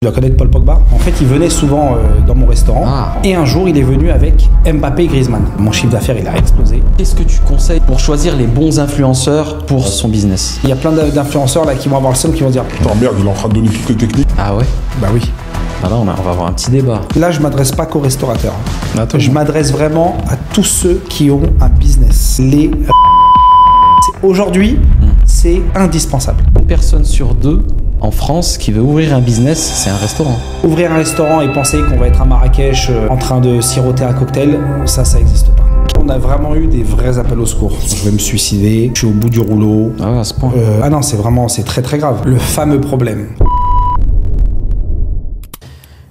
Tu dois connaître Paul Pogba. En fait, il venait souvent dans mon restaurant. Et un jour, il est venu avec Mbappé et Griezmann. Mon chiffre d'affaires, il a explosé. Qu'est-ce que tu conseilles pour choisir les bons influenceurs pour son business? Il y a plein d'influenceurs là qui vont avoir le seum, qui vont dire putain merde, il est en train de donner toutes les techniques. Ah ouais? Bah oui. Ah là, on va avoir un petit débat. Là, je m'adresse pas qu'aux restaurateurs. Attends, je m'adresse vraiment à tous ceux qui ont un business. Aujourd'hui, c'est indispensable. Une personne sur deux en France qui veut ouvrir un business, c'est un restaurant. Ouvrir un restaurant et penser qu'on va être à Marrakech en train de siroter un cocktail, ça n'existe pas. On a vraiment eu des vrais appels au secours. Je vais me suicider, je suis au bout du rouleau. Ah ouais, à ce point. Ah non, c'est très très grave. Le fameux problème.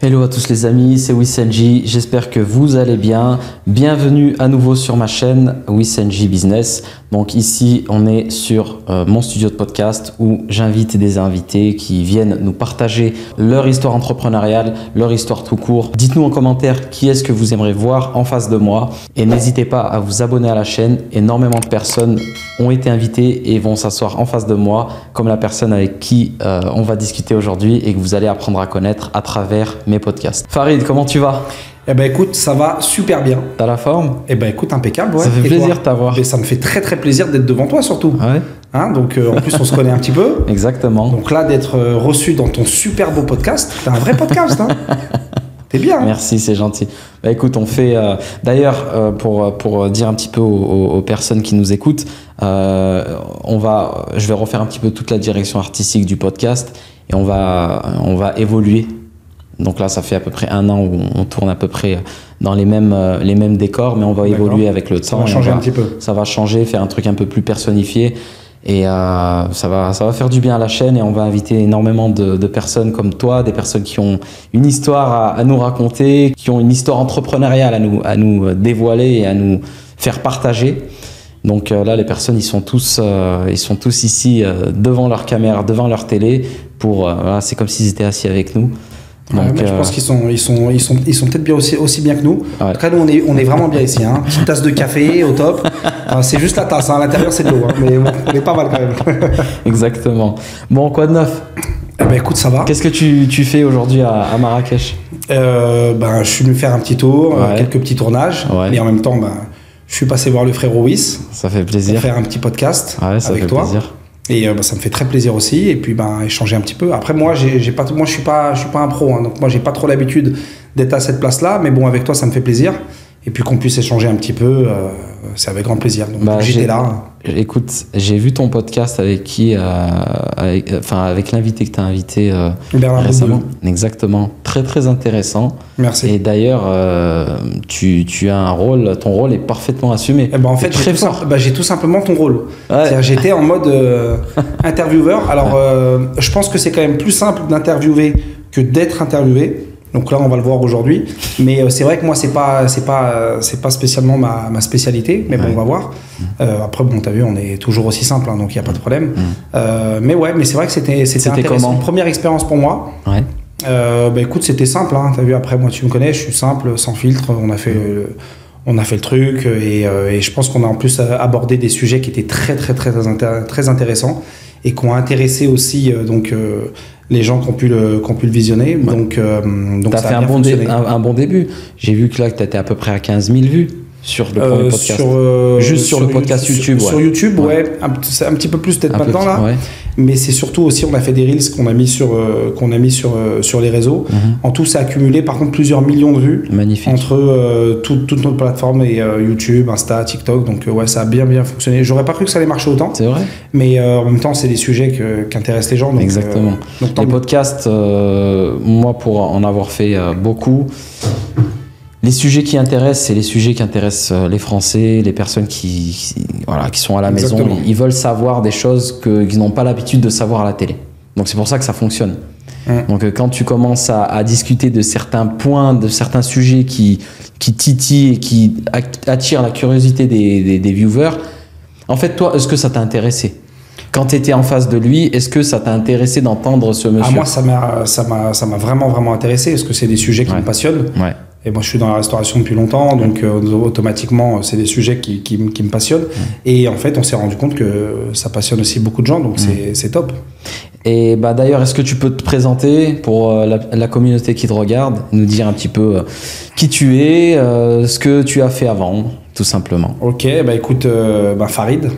Hello à tous les amis, c'est WissNJ, j'espère que vous allez bien. Bienvenue à nouveau sur ma chaîne WissNJ Business. Donc ici, on est sur mon studio de podcast où j'invite des invités qui viennent nous partager leur histoire entrepreneuriale, leur histoire tout court. Dites-nous en commentaire qui est-ce que vous aimeriez voir en face de moi et n'hésitez pas à vous abonner à la chaîne. Énormément de personnes ont été invitées et vont s'asseoir en face de moi, comme la personne avec qui on va discuter aujourd'hui et que vous allez apprendre à connaître à travers mes podcasts. Farid, comment tu vas? Eh ben écoute, ça va super bien. T'as la forme? Eh ben écoute, impeccable. Ouais. Ça fait plaisir de t'avoir. Et ça me fait très très plaisir d'être devant toi surtout. Ouais. Hein, donc en plus on se connaît un petit peu. Exactement. Donc là d'être reçu dans ton super beau podcast, t'as un vrai podcast. Hein. T'es bien. Hein. Merci, c'est gentil. Bah écoute, on fait. D'ailleurs, pour dire un petit peu aux personnes qui nous écoutent, je vais refaire un petit peu toute la direction artistique du podcast et on va évoluer. Donc là, ça fait à peu près 1 an où on tourne à peu près dans les mêmes décors, mais on va évoluer avec le temps. Ça va changer un petit peu. Ça va changer, faire un truc un peu plus personnifié. Et ça va faire du bien à la chaîne et on va inviter énormément de personnes comme toi, des personnes qui ont une histoire à nous raconter, qui ont une histoire entrepreneuriale à nous dévoiler et à nous faire partager. Donc là, les personnes, ils sont tous ici devant leur caméra, devant leur télé. Voilà, c'est comme s'ils étaient assis avec nous. Donc, je pense qu'ils sont peut-être bien aussi bien que nous. Ouais. En tout cas, nous, on est vraiment bien ici. Hein. Petite tasse de café au top. C'est juste la tasse. Hein. À l'intérieur, c'est de l'eau. Hein. Mais bon, on est pas mal quand même. Exactement. Bon, quoi de neuf? Eh ben, écoute, ça va. Qu'est-ce que tu fais aujourd'hui à Marrakech? Je suis venu faire un petit tour, quelques petits tournages. Ouais. Et en même temps, je suis passé voir le frérot Wiss. Ça fait plaisir. Pour faire un petit podcast ça avec fait toi. Plaisir. Et ça me fait très plaisir aussi. Et puis échanger un petit peu. Après moi, je suis pas un pro. Hein, donc moi j'ai pas trop l'habitude d'être à cette place-là. Mais bon, avec toi, ça me fait plaisir. Et puis qu'on puisse échanger un petit peu, c'est avec grand plaisir. Donc j'étais là. Écoute, j'ai vu ton podcast avec avec l'invité que tu as invité récemment. Exactement. Très très intéressant. Merci. Et d'ailleurs, tu as un rôle, ton rôle est parfaitement assumé. En fait, j'ai tout simplement ton rôle. Ouais. J'étais en mode intervieweur. Alors, je pense que c'est quand même plus simple d'interviewer que d'être interviewé. Donc là, on va le voir aujourd'hui. Mais c'est vrai que moi, c'est pas spécialement ma spécialité. Mais bon, on va voir. Après, bon, t'as vu, on est toujours aussi simple, hein, donc il n'y a pas de problème. Mais c'est vrai que c'était intéressant. Première expérience pour moi. Ouais. Écoute, c'était simple. Hein, t'as vu, après, moi, tu me connais, je suis simple, sans filtre. On a fait le truc. Et je pense qu'on a en plus abordé des sujets qui étaient très, très, très, très intéressants. Et qui ont intéressé aussi les gens qui ont pu le visionner. Ouais. Donc t'as fait un bon début. J'ai vu que là, tu étais à peu près à 15 000 vues sur le premier podcast. Juste sur le podcast YouTube. Sur YouTube, un petit peu plus peut-être maintenant là. Ouais. Mais c'est surtout aussi, on a fait des reels qu'on a mis sur les réseaux. En tout, ça a accumulé par contre plusieurs millions de vues. Magnifique. Entre toutes notre plateforme et YouTube, Insta, TikTok. Donc ça a bien fonctionné. J'aurais pas cru que ça allait marcher autant. C'est vrai. Mais en même temps, c'est des sujets qui intéressent les gens. Donc, exactement. Les podcasts, moi pour en avoir fait beaucoup, les sujets qui intéressent, c'est les sujets qui intéressent les Français, les personnes qui sont à la maison. Ils veulent savoir des choses qu'ils n'ont pas l'habitude de savoir à la télé. Donc c'est pour ça que ça fonctionne. Donc quand tu commences à discuter de certains points, de certains sujets qui titillent et qui attirent la curiosité des viewers, en fait, toi, est-ce que ça t'a intéressé ? Quand tu étais en face de lui, est-ce que ça t'a intéressé d'entendre ce monsieur ? Moi, ça m'a vraiment intéressé, parce que c'est des sujets qui me passionnent. Ouais. Et moi, je suis dans la restauration depuis longtemps, donc automatiquement, c'est des sujets qui me passionnent. Et en fait, on s'est rendu compte que ça passionne aussi beaucoup de gens, donc c'est top. Et bah, d'ailleurs, est-ce que tu peux te présenter pour la communauté qui te regarde, nous dire un petit peu qui tu es, ce que tu as fait avant, tout simplement. Ok, bah écoute, Farid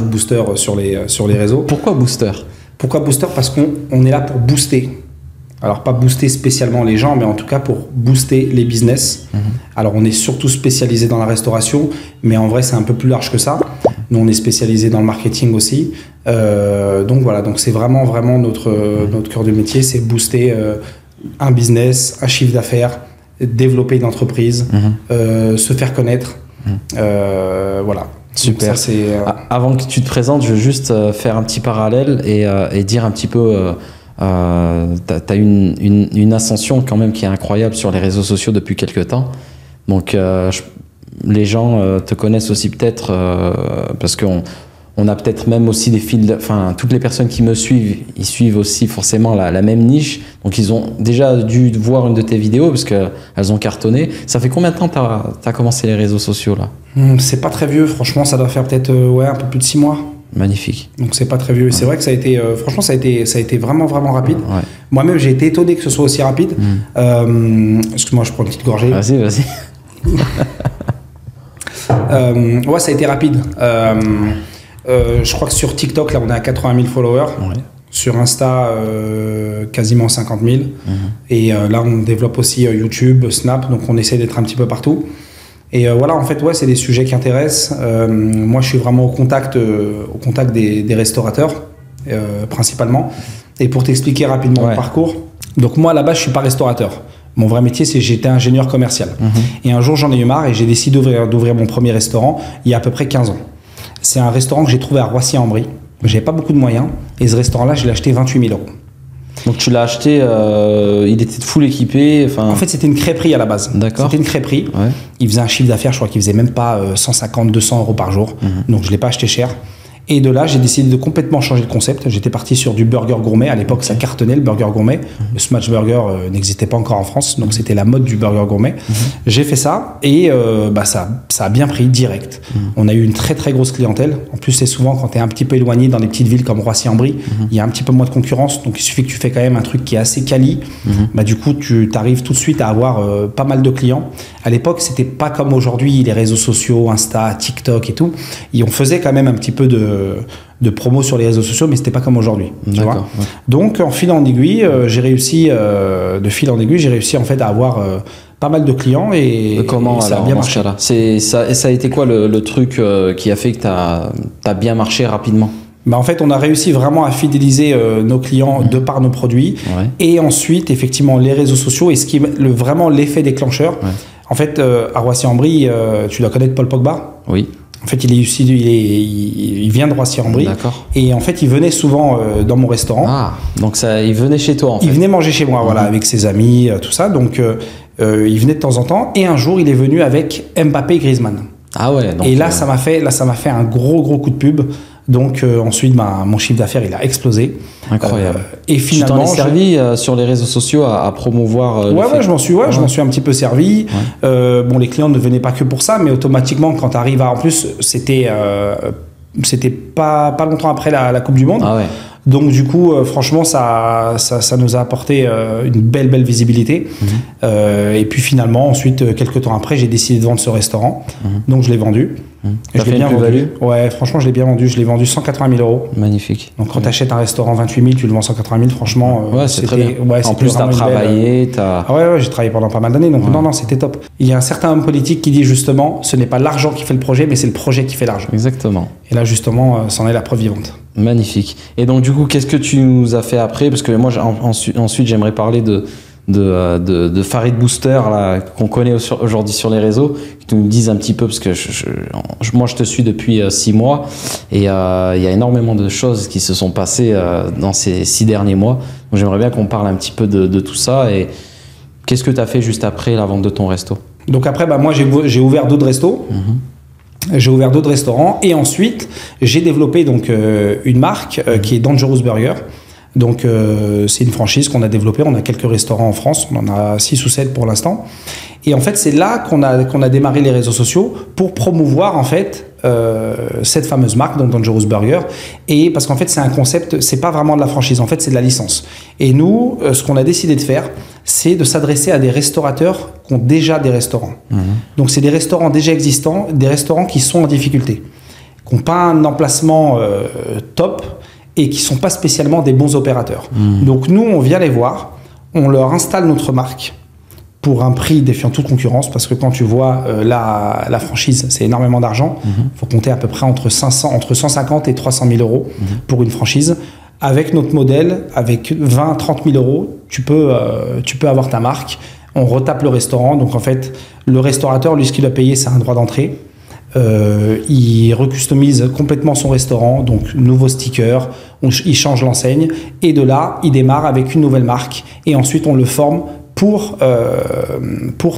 Booster sur les réseaux. Pourquoi Booster? Pourquoi Booster? Parce qu'on est là pour booster. Alors pas booster spécialement les gens, mais en tout cas pour booster les business. Alors on est surtout spécialisé dans la restauration, mais en vrai c'est un peu plus large que ça. Nous on est spécialisé dans le marketing aussi. Donc voilà, donc c'est vraiment notre cœur de métier, c'est booster un business, un chiffre d'affaires, développer une entreprise, se faire connaître. Voilà. Super. Ça, avant que tu te présentes, je veux juste faire un petit parallèle et dire un petit peu... t'as une ascension quand même qui est incroyable sur les réseaux sociaux depuis quelques temps. Donc les gens te connaissent aussi peut-être parce qu'on a peut-être même aussi des fils, enfin toutes les personnes qui me suivent, ils suivent aussi forcément la même niche. Donc ils ont déjà dû voir une de tes vidéos parce qu'elles ont cartonné. Ça fait combien de temps t'as commencé les réseaux sociaux là? C'est pas très vieux, franchement, ça doit faire peut-être un peu plus de 6 mois. Magnifique. Donc c'est pas très vieux. Ouais. C'est vrai que ça a été, franchement, ça a été vraiment rapide. Ouais. Moi-même, j'ai été étonné que ce soit aussi rapide. Excuse-moi, je prends une petite gorgée. Vas-y. Ouais, ça a été rapide. Je crois que sur TikTok, là, on est à 80 000 followers. Ouais. Sur Insta, quasiment 50 000. Et là, on développe aussi YouTube, Snap. Donc on essaie d'être un petit peu partout. Et voilà, en fait, ouais, c'est des sujets qui intéressent. Moi, je suis vraiment au contact des restaurateurs, principalement. Et pour t'expliquer rapidement mon parcours, donc moi, à la base, je suis pas restaurateur. Mon vrai métier, c'est j'étais ingénieur commercial. Et un jour, j'en ai eu marre et j'ai décidé d'ouvrir mon premier restaurant il y a à peu près 15 ans. C'est un restaurant que j'ai trouvé à Roissy-en-Brie. J'avais pas beaucoup de moyens. Et ce restaurant-là, je l'ai acheté 28 000 €. Donc tu l'as acheté, il était full équipé. En fait, c'était une crêperie à la base. D'accord. C'était une crêperie. Ouais. Il faisait un chiffre d'affaires, je crois qu'il faisait même pas 150, 200 € par jour. Donc je l'ai pas acheté cher. Et de là, j'ai décidé de complètement changer de concept. J'étais parti sur du burger gourmet. À l'époque, ça cartonnait, le burger gourmet. Le smash burger n'existait pas encore en France, donc c'était la mode du burger gourmet. J'ai fait ça et ça a bien pris direct. On a eu une très très grosse clientèle. En plus, c'est souvent quand tu es un petit peu éloigné dans des petites villes comme Roissy-en-Brie, il y a un petit peu moins de concurrence. Donc il suffit que tu fais quand même un truc qui est assez quali. Du coup, tu arrives tout de suite à avoir pas mal de clients. À l'époque, c'était pas comme aujourd'hui, les réseaux sociaux, Insta, TikTok et tout. Et on faisait quand même un petit peu de promo sur les réseaux sociaux, mais c'était pas comme aujourd'hui. Ouais. Donc, en fil en aiguille, j'ai réussi en fait à avoir pas mal de clients et comment ça a bien marché. Ça a été quoi le truc qui a fait que t'as bien marché rapidement? En fait, on a réussi vraiment à fidéliser nos clients de par nos produits. Ouais. Et ensuite, effectivement, les réseaux sociaux et vraiment l'effet déclencheur. Ouais. En fait, à Roissy-en-Brie, tu dois connaître Paul Pogba. Oui. En fait, il vient de Roissy-en-Brie. D'accord. Et en fait, il venait souvent dans mon restaurant. Ah, donc il venait chez toi en fait. Il venait manger chez moi, voilà, avec ses amis, tout ça. Donc, il venait de temps en temps. Et un jour, il est venu avec Mbappé et Griezmann. Ah ouais. Donc, et là, ça m'a fait un gros coup de pub. Donc ensuite, mon chiffre d'affaires, il a explosé. Incroyable. Et finalement, tu t'en es servi sur les réseaux sociaux à promouvoir je m'en suis un petit peu servi. Ouais. Les clients ne venaient pas que pour ça, mais automatiquement, quand tu arrives en plus, c'était pas longtemps après la Coupe du Monde. Ah ouais. Donc du coup, franchement, ça nous a apporté une belle visibilité. Et puis finalement, ensuite, quelques temps après, j'ai décidé de vendre ce restaurant. Donc je l'ai vendu. Et je l'ai bien vendu. Ouais, franchement, je l'ai bien vendu. Je l'ai vendu 180 000 €. Magnifique. Donc quand tu achètes un restaurant 28 000, tu le vends 180 000, franchement. Ouais, c'est très bien. Ouais, en plus, tu as travaillé. Ouais, j'ai travaillé pendant pas mal d'années. Donc non, c'était top. Il y a un certain homme politique qui dit justement, ce n'est pas l'argent qui fait le projet, mais c'est le projet qui fait l'argent. Exactement. Et là, justement, c'en est la preuve vivante. Magnifique. Et donc, du coup, qu'est-ce que tu nous as fait après? Parce que moi, ensuite, j'aimerais parler de Farid Booster qu'on connaît aujourd'hui sur les réseaux, que tu nous dises un petit peu, parce que moi je te suis depuis 6 mois et il y a énormément de choses qui se sont passées dans ces 6 derniers mois. Donc j'aimerais bien qu'on parle un petit peu de tout ça. Et qu'est-ce que tu as fait juste après la vente de ton resto? Donc après, moi j'ai ouvert d'autres restos. J'ai ouvert d'autres restaurants et ensuite j'ai développé donc une marque qui est Dangerous Burger. Donc c'est une franchise qu'on a développée. On a quelques restaurants en France, on en a 6 ou 7 pour l'instant. Et en fait, c'est là qu'on a démarré les réseaux sociaux pour promouvoir en fait cette fameuse marque, donc Dangerous Burger. Et parce qu'en fait, c'est un concept, c'est pas vraiment de la franchise, en fait, c'est de la licence. Et nous, ce qu'on a décidé de faire, c'est de s'adresser à des restaurateurs qui ont déjà des restaurants. Donc, c'est des restaurants déjà existants, des restaurants qui sont en difficulté, qui n'ont pas un emplacement top et qui ne sont pas spécialement des bons opérateurs. Donc, nous, on vient les voir, on leur installe notre marque pour un prix défiant toute concurrence, parce que quand tu vois la franchise, c'est énormément d'argent. Il faut compter à peu près entre 150 et 300 000 euros pour une franchise. Avec notre modèle, avec 20, 30 000 euros, tu peux avoir ta marque. On retape le restaurant. Donc en fait, le restaurateur, lui, ce qu'il doit payer, c'est un droit d'entrée. Il recustomise complètement son restaurant, donc nouveau sticker, il change l'enseigne. Et de là, il démarre avec une nouvelle marque. Et ensuite, on le forme pour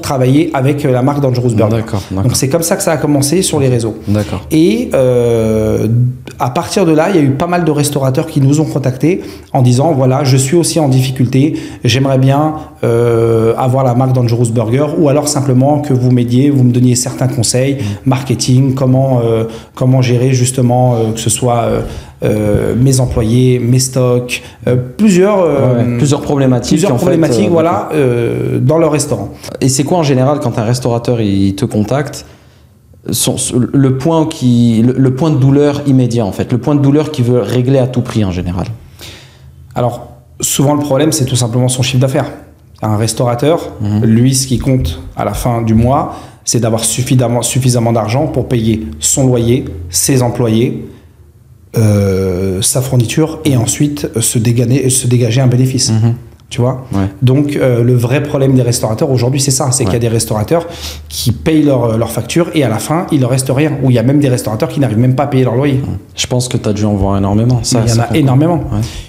travailler avec la marque Dangerous Burger. D'accord. Donc c'est comme ça que ça a commencé sur les réseaux. D'accord. Et à partir de là, il y a eu pas mal de restaurateurs qui nous ont contactés en disant voilà, je suis aussi en difficulté, j'aimerais bien avoir la marque Dangerous Burger, ou alors simplement que vous m'aidiez, vous me donniez certains conseils, marketing, comment gérer justement que ce soit mes employés, mes stocks, plusieurs problématiques. Voilà, dans leur restaurant. Et c'est quoi en général quand un restaurateur il te contacte, le point de douleur immédiat en fait, le point de douleur qu'il veut régler à tout prix en général? Alors souvent le problème c'est tout simplement son chiffre d'affaires. Un restaurateur, lui ce qui compte à la fin du mois, c'est d'avoir suffisamment d'argent pour payer son loyer, ses employés, sa fourniture, et ensuite se dégager un bénéfice. Tu vois. Donc le vrai problème des restaurateurs aujourd'hui, c'est ça, c'est qu'il y a des restaurateurs qui payent leurs factures et à la fin il leur reste rien, ou il y a même des restaurateurs qui n'arrivent même pas à payer leur loyer. Je pense que tu as dû en voir énormément. Il y en a énormément.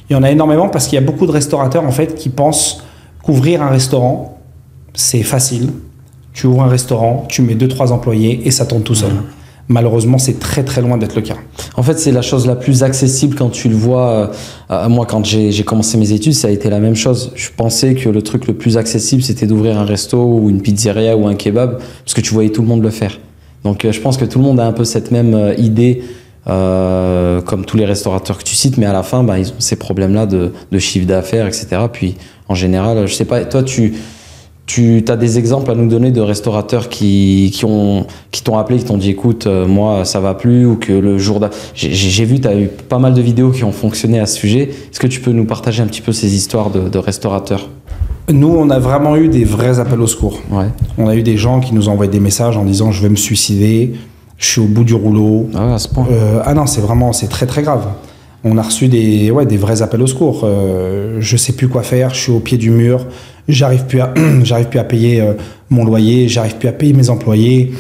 Il y en a énormément parce qu'il y a beaucoup de restaurateurs en fait qui pensent qu'ouvrir un restaurant c'est facile. Tu ouvres un restaurant, tu mets 2-3 employés et ça tourne tout seul. Malheureusement, c'est très très loin d'être le cas. En fait, c'est la chose la plus accessible quand tu le vois. Moi, quand j'ai commencé mes études, ça a été la même chose. Je pensais que le truc le plus accessible, c'était d'ouvrir un resto ou une pizzeria ou un kebab, parce que tu voyais tout le monde le faire. Donc, je pense que tout le monde a un peu cette même idée, comme tous les restaurateurs que tu cites, mais à la fin, ils ont ces problèmes-là de chiffre d'affaires, etc. Puis, en général, je sais pas, toi, tu as des exemples à nous donner de restaurateurs qui t'ont appelé, qui t'ont dit écoute, moi ça va plus, ou que le jour j'ai vu, tu as eu pas mal de vidéos qui ont fonctionné à ce sujet. Est-ce que tu peux nous partager un petit peu ces histoires de restaurateurs? Nous, on a vraiment eu des vrais appels au secours. On a eu des gens qui nous envoient des messages en disant je vais me suicider, je suis au bout du rouleau. À ce point. Non, c'est très très grave. On a reçu des vrais appels au secours. Je sais plus quoi faire, je suis au pied du mur, j'arrive plus à payer mon loyer, j'arrive plus à payer mes employés,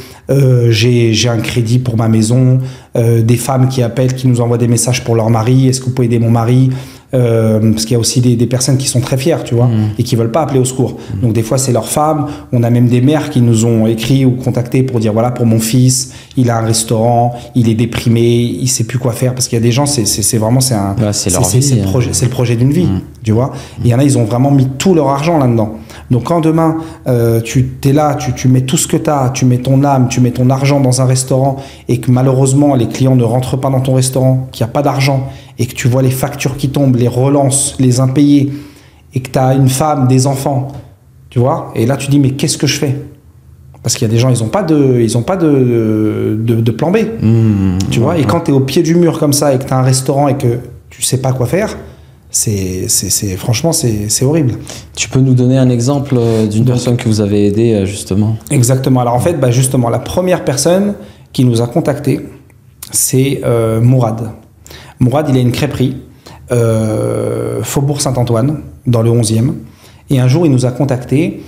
j'ai un crédit pour ma maison, des femmes qui appellent, qui nous envoient des messages pour leur mari, est-ce que vous pouvez aider mon mari? Parce qu'il y a aussi des personnes qui sont très fières, tu vois, et qui veulent pas appeler au secours. Donc des fois c'est leur femme. On a même des mères qui nous ont écrit ou contacté pour dire voilà, pour mon fils, il a un restaurant, il est déprimé, il sait plus quoi faire, parce qu'il y a des gens, c'est le projet d'une vie, tu vois. Il y en a, ils ont vraiment mis tout leur argent là-dedans. Donc quand demain tu es là, tu mets tout ce que tu as, tu mets ton âme, tu mets ton argent dans un restaurant, et que malheureusement les clients ne rentrent pas dans ton restaurant, qu'il n'y a pas d'argent, et que tu vois les factures qui tombent, les relances, les impayés, et que tu as une femme, des enfants, tu vois, et là tu dis mais qu'est-ce que je fais? Parce qu'il y a des gens, ils n'ont pas de plan B, tu vois, et quand tu es au pied du mur comme ça, et que tu as un restaurant et que tu sais pas quoi faire, franchement c'est horrible. Tu peux nous donner un exemple d'une personne que vous avez aidée justement? Exactement. Alors en fait, justement, la première personne qui nous a contactés, c'est Mourad. Mourad, il a une crêperie, Faubourg Saint-Antoine, dans le 11e. Et un jour, il nous a contactés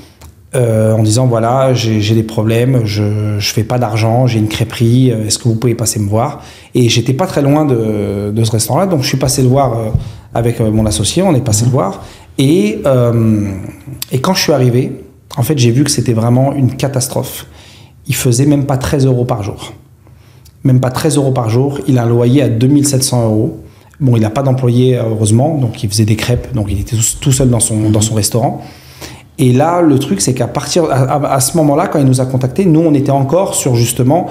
en disant voilà, j'ai des problèmes, je fais pas d'argent, j'ai une crêperie, est-ce que vous pouvez passer me voir? Et j'étais pas très loin de ce restaurant-là, donc je suis passé le voir avec mon associé, on est passé le voir. Et quand je suis arrivé, en fait, j'ai vu que c'était vraiment une catastrophe. Il faisait même pas 13 € par jour. Même pas 13 € par jour. Il a un loyer à 2700 €. Bon, il n'a pas d'employé, heureusement, donc il faisait des crêpes, donc il était tout seul dans son restaurant. Et là, le truc, c'est qu'à partir à ce moment-là, quand il nous a contactés, nous, on était encore sur justement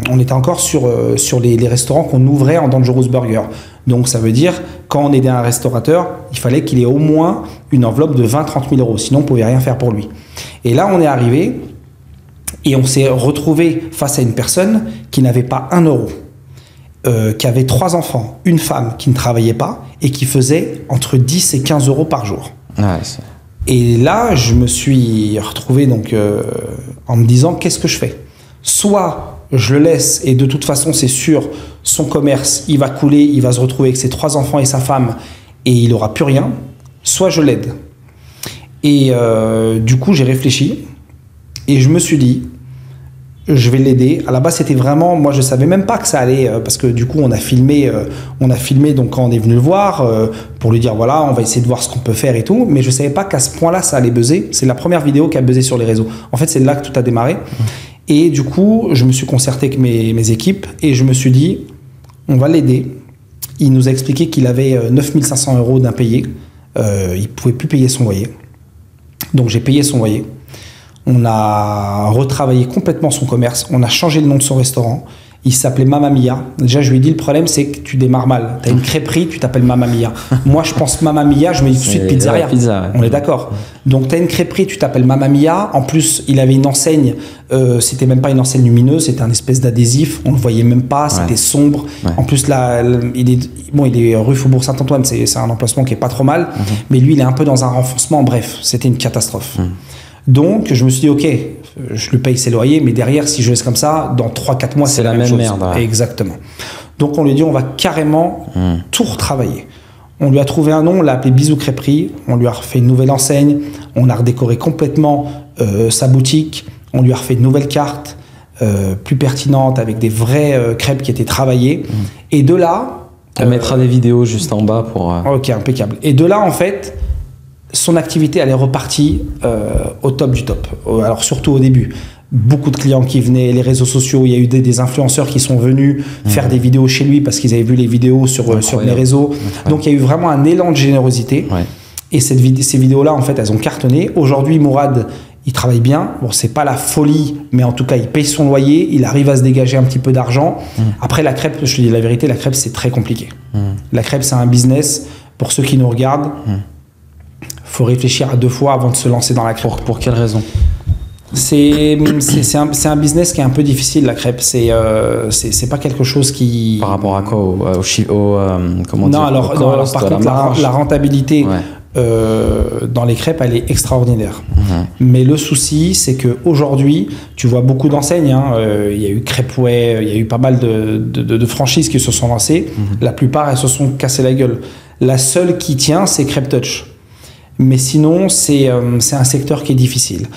on était encore sur les restaurants qu'on ouvrait en Dangerous Burger. Donc, ça veut dire quand on aidait un restaurateur, il fallait qu'il ait au moins une enveloppe de 20-30 000 euros. Sinon, on pouvait rien faire pour lui. Et là, on est arrivé et on s'est retrouvé face à une personne qui n'avait pas 1 euro. Qui avait 3 enfants, une femme qui ne travaillait pas et qui faisait entre 10 et 15 euros par jour. Ouais, et là, je me suis retrouvé donc, en me disant, qu'est-ce que je fais? Soit je le laisse et de toute façon, c'est sûr, son commerce, il va couler, il va se retrouver avec ses 3 enfants et sa femme et il n'aura plus rien, soit je l'aide. Et du coup, j'ai réfléchi et je me suis dit, je vais l'aider. À la base, c'était vraiment, moi je savais même pas que ça allait, parce que du coup on a filmé donc quand on est venu le voir, pour lui dire voilà, on va essayer de voir ce qu'on peut faire et tout, mais je savais pas qu'à ce point-là ça allait buzzer. C'est la première vidéo qui a buzzé sur les réseaux. En fait, c'est là que tout a démarré. Et du coup, je me suis concerté avec mes équipes et je me suis dit, on va l'aider. Il nous a expliqué qu'il avait 9 500 euros d'impayés. Il pouvait plus payer son loyer. Donc j'ai payé son loyer. On a retravaillé complètement son commerce. On a changé le nom de son restaurant. Il s'appelait Mamma Mia. Déjà, je lui ai dit, le problème, c'est que tu démarres mal. Tu as une crêperie, tu t'appelles Mamma Mia. Moi, je pense Mamma Mia, je me dis tout de suite pizzeria. Pizza, ouais. On est d'accord. Donc, tu as une crêperie, tu t'appelles Mamma Mia. En plus, il avait une enseigne. C'était même pas une enseigne lumineuse, c'était un espèce d'adhésif. On le voyait même pas. C'était sombre. Ouais. En plus, là, il est rue Faubourg Saint-Antoine. C'est un emplacement qui est pas trop mal. Mais lui, il est un peu dans un renfoncement. Bref, c'était une catastrophe. Donc, je me suis dit, ok, je lui paye ses loyers, mais derrière, si je laisse comme ça, dans 3-4 mois, c'est la même chose. Merde. Ouais. Exactement. Donc, on lui a dit, on va carrément tout retravailler. On lui a trouvé un nom, on l'a appelé Bisous Crêperie. On lui a refait une nouvelle enseigne. On a redécoré complètement sa boutique. On lui a refait une nouvelle carte plus pertinente avec des vraies crêpes qui étaient travaillées. Et de là... On mettra des vidéos juste en bas pour... Ok, impeccable. Et de là, en fait... son activité, elle est repartie au top du top. Alors surtout au début, beaucoup de clients qui venaient, les réseaux sociaux, il y a eu des influenceurs qui sont venus faire des vidéos chez lui parce qu'ils avaient vu les vidéos sur les réseaux. Donc il y a eu vraiment un élan de générosité. Ouais. Et ces vidéos-là, en fait, elles ont cartonné. Aujourd'hui, Mourad, il travaille bien. Bon, c'est pas la folie, mais en tout cas, il paye son loyer, il arrive à se dégager un petit peu d'argent. Après, la crêpe, je te dis la vérité, la crêpe, c'est très compliqué. La crêpe, c'est un business. Pour ceux qui nous regardent, faut réfléchir à 2 fois avant de se lancer dans la crêpe. Pour quelle raison? C'est un business qui est un peu difficile, la crêpe. C'est pas quelque chose qui... Par rapport à quoi? Comment dire? Non, alors par contre, la rentabilité dans les crêpes, elle est extraordinaire. Mais le souci, c'est qu'aujourd'hui, tu vois beaucoup d'enseignes. Il y a eu Crêpeway, il y a eu pas mal de franchises qui se sont lancées. La plupart, elles se sont cassées la gueule. La seule qui tient, c'est Crêpe Touch. Mais sinon, c'est un secteur qui est difficile.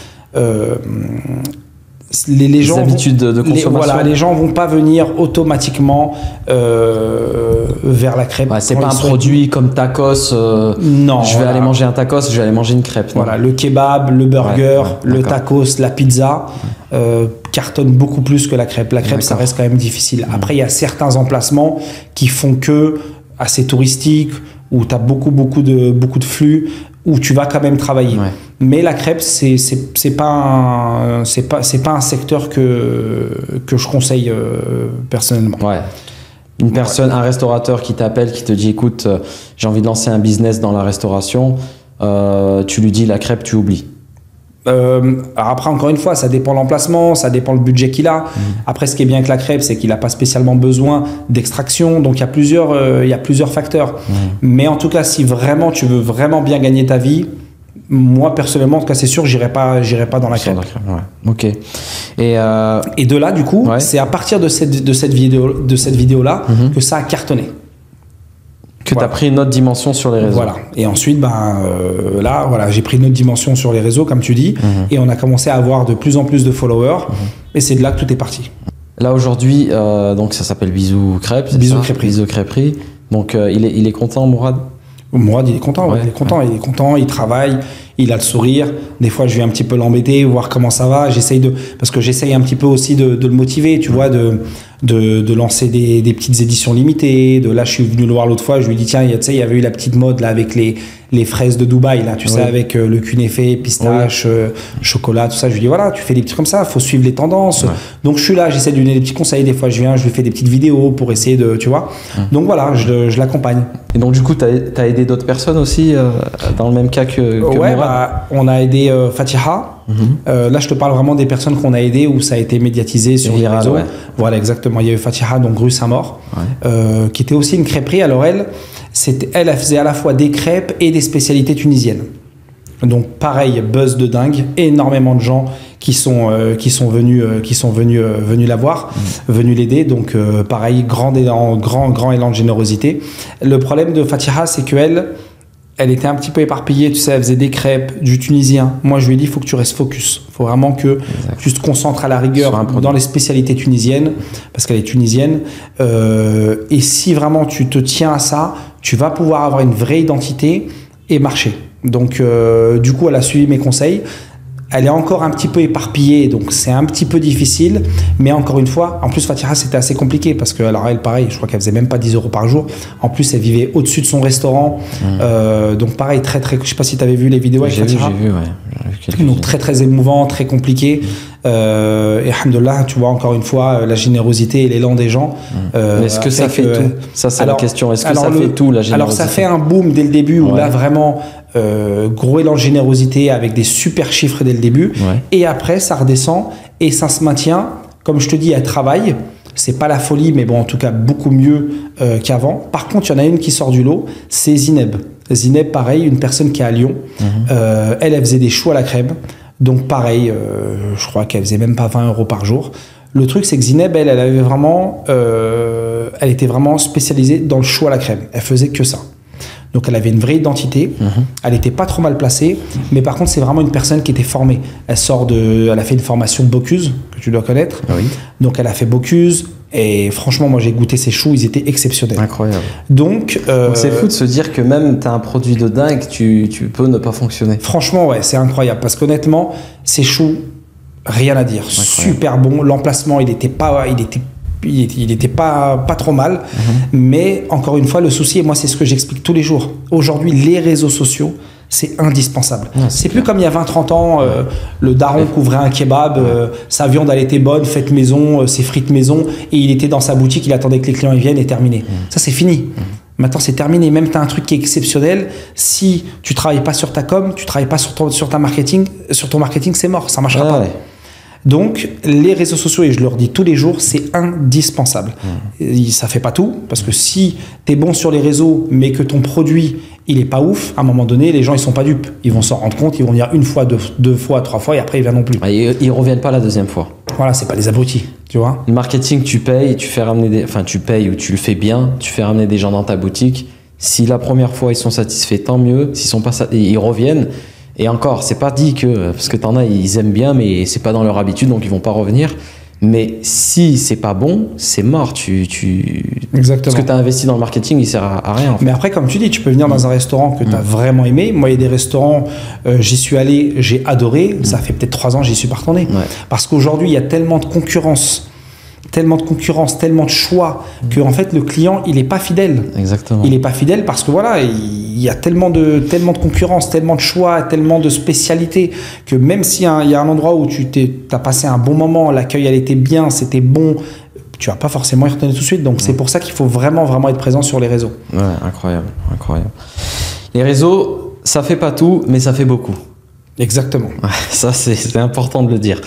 Les gens habitudes de consommation. Les gens vont pas venir automatiquement vers la crêpe. Ouais, c'est pas un produit comme tacos. Non. Je vais aller manger un tacos, je vais aller manger une crêpe. Voilà, le kebab, le burger, le tacos, la pizza cartonnent beaucoup plus que la crêpe. La crêpe, ça reste quand même difficile. Après, il y a certains emplacements qui font que assez touristiques, où tu as beaucoup de flux, où tu vas quand même travailler. Ouais. Mais la crêpe, c'est pas un secteur que je conseille personnellement. Ouais. Une personne, un restaurateur qui t'appelle, qui te dit écoute, j'ai envie de lancer un business dans la restauration, tu lui dis la crêpe, tu oublies. Après, encore une fois, ça dépend l'emplacement, ça dépend le budget qu'il a. Après, ce qui est bien avec la crêpe, c'est qu'il n'a pas spécialement besoin d'extraction. Donc, il y a plusieurs facteurs. Mais en tout cas, si vraiment tu veux vraiment bien gagner ta vie, moi, personnellement, en tout cas, c'est sûr, j'irai pas dans la crêpe. Ouais. Ok. Et de là, du coup, c'est à partir de cette vidéo-là que ça a cartonné. Que tu as pris une autre dimension sur les réseaux. Voilà. Et ensuite, j'ai pris une autre dimension sur les réseaux, comme tu dis, et on a commencé à avoir de plus en plus de followers, et c'est de là que tout est parti. Là, aujourd'hui, donc ça s'appelle Bisous Crêpes. Bisous Crêperie. Bisous Crêperie. Donc, il est content, Mourad? Mourad, il est content, il est content, il travaille, il a le sourire. Des fois, je viens un petit peu l'embêter, voir comment ça va. Parce que j'essaye un petit peu aussi de le motiver, tu vois, de lancer des petites éditions limitées. Là, je suis venu le voir l'autre fois, je lui ai dit, tiens, tu sais, il y avait eu la petite mode là avec les fraises de Dubaï, là, tu sais, avec le cunéfé, pistache, chocolat, tout ça. Je lui dis, voilà, tu fais des petits comme ça, faut suivre les tendances. Donc, je suis là, j'essaie de lui donner des petits conseils. Des fois, je viens, je lui fais des petites vidéos pour essayer de, tu vois. Donc, voilà, je l'accompagne. Et donc, du coup, tu as aidé d'autres personnes aussi dans le même cas que ouais, Mourad. On a aidé Fatiha. Là, je te parle vraiment des personnes qu'on a aidées où ça a été médiatisé sur les réseaux. Ouais. Voilà, exactement. Il y a eu Fatiha, donc rue Saint-Maur, qui était aussi une crêperie. Alors, elle faisait à la fois des crêpes et des spécialités tunisiennes. Donc, pareil, buzz de dingue. Énormément de gens qui sont venus la voir, venus l'aider. Donc, pareil, grand élan de générosité. Le problème de Fatiha, c'est qu'elle était un petit peu éparpillée, tu sais, elle faisait des crêpes, du tunisien. Moi, je lui ai dit, il faut que tu restes focus. Il faut vraiment que tu te concentres à la rigueur dans les spécialités tunisiennes, parce qu'elle est tunisienne. Et si vraiment tu te tiens à ça, tu vas pouvoir avoir une vraie identité et marcher. Donc, du coup, elle a suivi mes conseils. Elle est encore un petit peu éparpillée, donc c'est un petit peu difficile. Mais encore une fois, en plus, Fatiha, c'était assez compliqué parce que, alors elle, pareil, je crois qu'elle faisait même pas 10 € par jour. En plus, elle vivait au-dessus de son restaurant. Donc, pareil, très, très. Je sais pas si tu avais vu les vidéos avec Fatiha. J'ai vu, ouais. Donc, très, très émouvant, très compliqué. Et alhamdoulilah, tu vois, encore une fois, la générosité et l'élan des gens. Mais est-ce que ça fait tout? Ça, c'est la question. Est-ce que ça fait tout, la générosité? Alors, ça fait un boom dès le début où là, vraiment. Gros élan de générosité avec des super chiffres dès le début et après ça redescend et ça se maintient. Comme je te dis, elle travaille, c'est pas la folie, mais bon, en tout cas beaucoup mieux qu'avant. Par contre, il y en a une qui sort du lot, c'est Zineb. Zineb, pareil, une personne qui est à Lyon. Elle faisait des choux à la crème, donc pareil, je crois qu'elle faisait même pas 20 € par jour. Le truc, c'est que Zineb, elle avait vraiment, elle était vraiment spécialisée dans le chou à la crème. Elle faisait que ça. Donc elle avait une vraie identité, elle n'était pas trop mal placée, mais par contre c'est vraiment une personne qui était formée. Elle a fait une formation Bocuse, que tu dois connaître. Donc elle a fait Bocuse, et franchement moi j'ai goûté ses choux, ils étaient exceptionnels. Incroyable. Donc c'est fou de se dire que même tu as un produit de dingue, tu peux ne pas fonctionner. Franchement ouais, c'est incroyable, parce qu'honnêtement, ces choux, rien à dire, super bon, l'emplacement il était pas trop mal, mais encore une fois, le souci, et moi c'est ce que j'explique tous les jours, aujourd'hui les réseaux sociaux, c'est indispensable. C'est plus comme il y a 20-30 ans, le daron couvrait un kebab, sa viande elle était bonne, faite maison, ses frites maison, et il était dans sa boutique, il attendait que les clients y viennent et terminé. Ça c'est fini. Maintenant c'est terminé, même tu as un truc qui est exceptionnel, si tu travailles pas sur ta com, tu travailles pas sur ton marketing, c'est mort, ça marchera pas. Donc, les réseaux sociaux, et je leur dis tous les jours, c'est indispensable. Ça fait pas tout, parce que si tu es bon sur les réseaux, mais que ton produit, il est pas ouf, à un moment donné, les gens, ils sont pas dupes. Ils vont s'en rendre compte, ils vont venir une fois, deux fois, 3 fois, et après, ils viennent non plus. Ils reviennent pas la deuxième fois. Voilà, c'est pas des abrutis, tu vois. Le marketing, tu payes, tu fais ramener tu payes ou tu le fais bien, tu fais ramener des gens dans ta boutique. Si la première fois, ils sont satisfaits, tant mieux. S'ils sont pas ils reviennent. Et encore, c'est pas dit que, parce que t'en as, ils aiment bien, mais c'est pas dans leur habitude, donc ils vont pas revenir. Mais si c'est pas bon, c'est mort. Exactement. Ce que tu as investi dans le marketing, il sert à rien. En fait. Mais après, comme tu dis, tu peux venir dans un restaurant que tu as vraiment aimé. Moi, il y a des restaurants, j'y suis allé, j'ai adoré. Ça fait peut-être 3 ans, j'y suis pas retourné. Parce qu'aujourd'hui, il y a tellement de concurrence, tellement de choix, que en fait, le client, il est pas fidèle. Exactement. Il est pas fidèle parce que voilà, il y a tellement de concurrence, tellement de choix, tellement de spécialités, que même s'il y a un endroit où tu as passé un bon moment, l'accueil, elle était bien, c'était bon, tu vas pas forcément y retourner tout de suite. Donc, c'est pour ça qu'il faut vraiment, vraiment être présent sur les réseaux. Ouais, incroyable. Les réseaux, ça fait pas tout, mais ça fait beaucoup. Exactement. Ouais, ça, c'est important de le dire.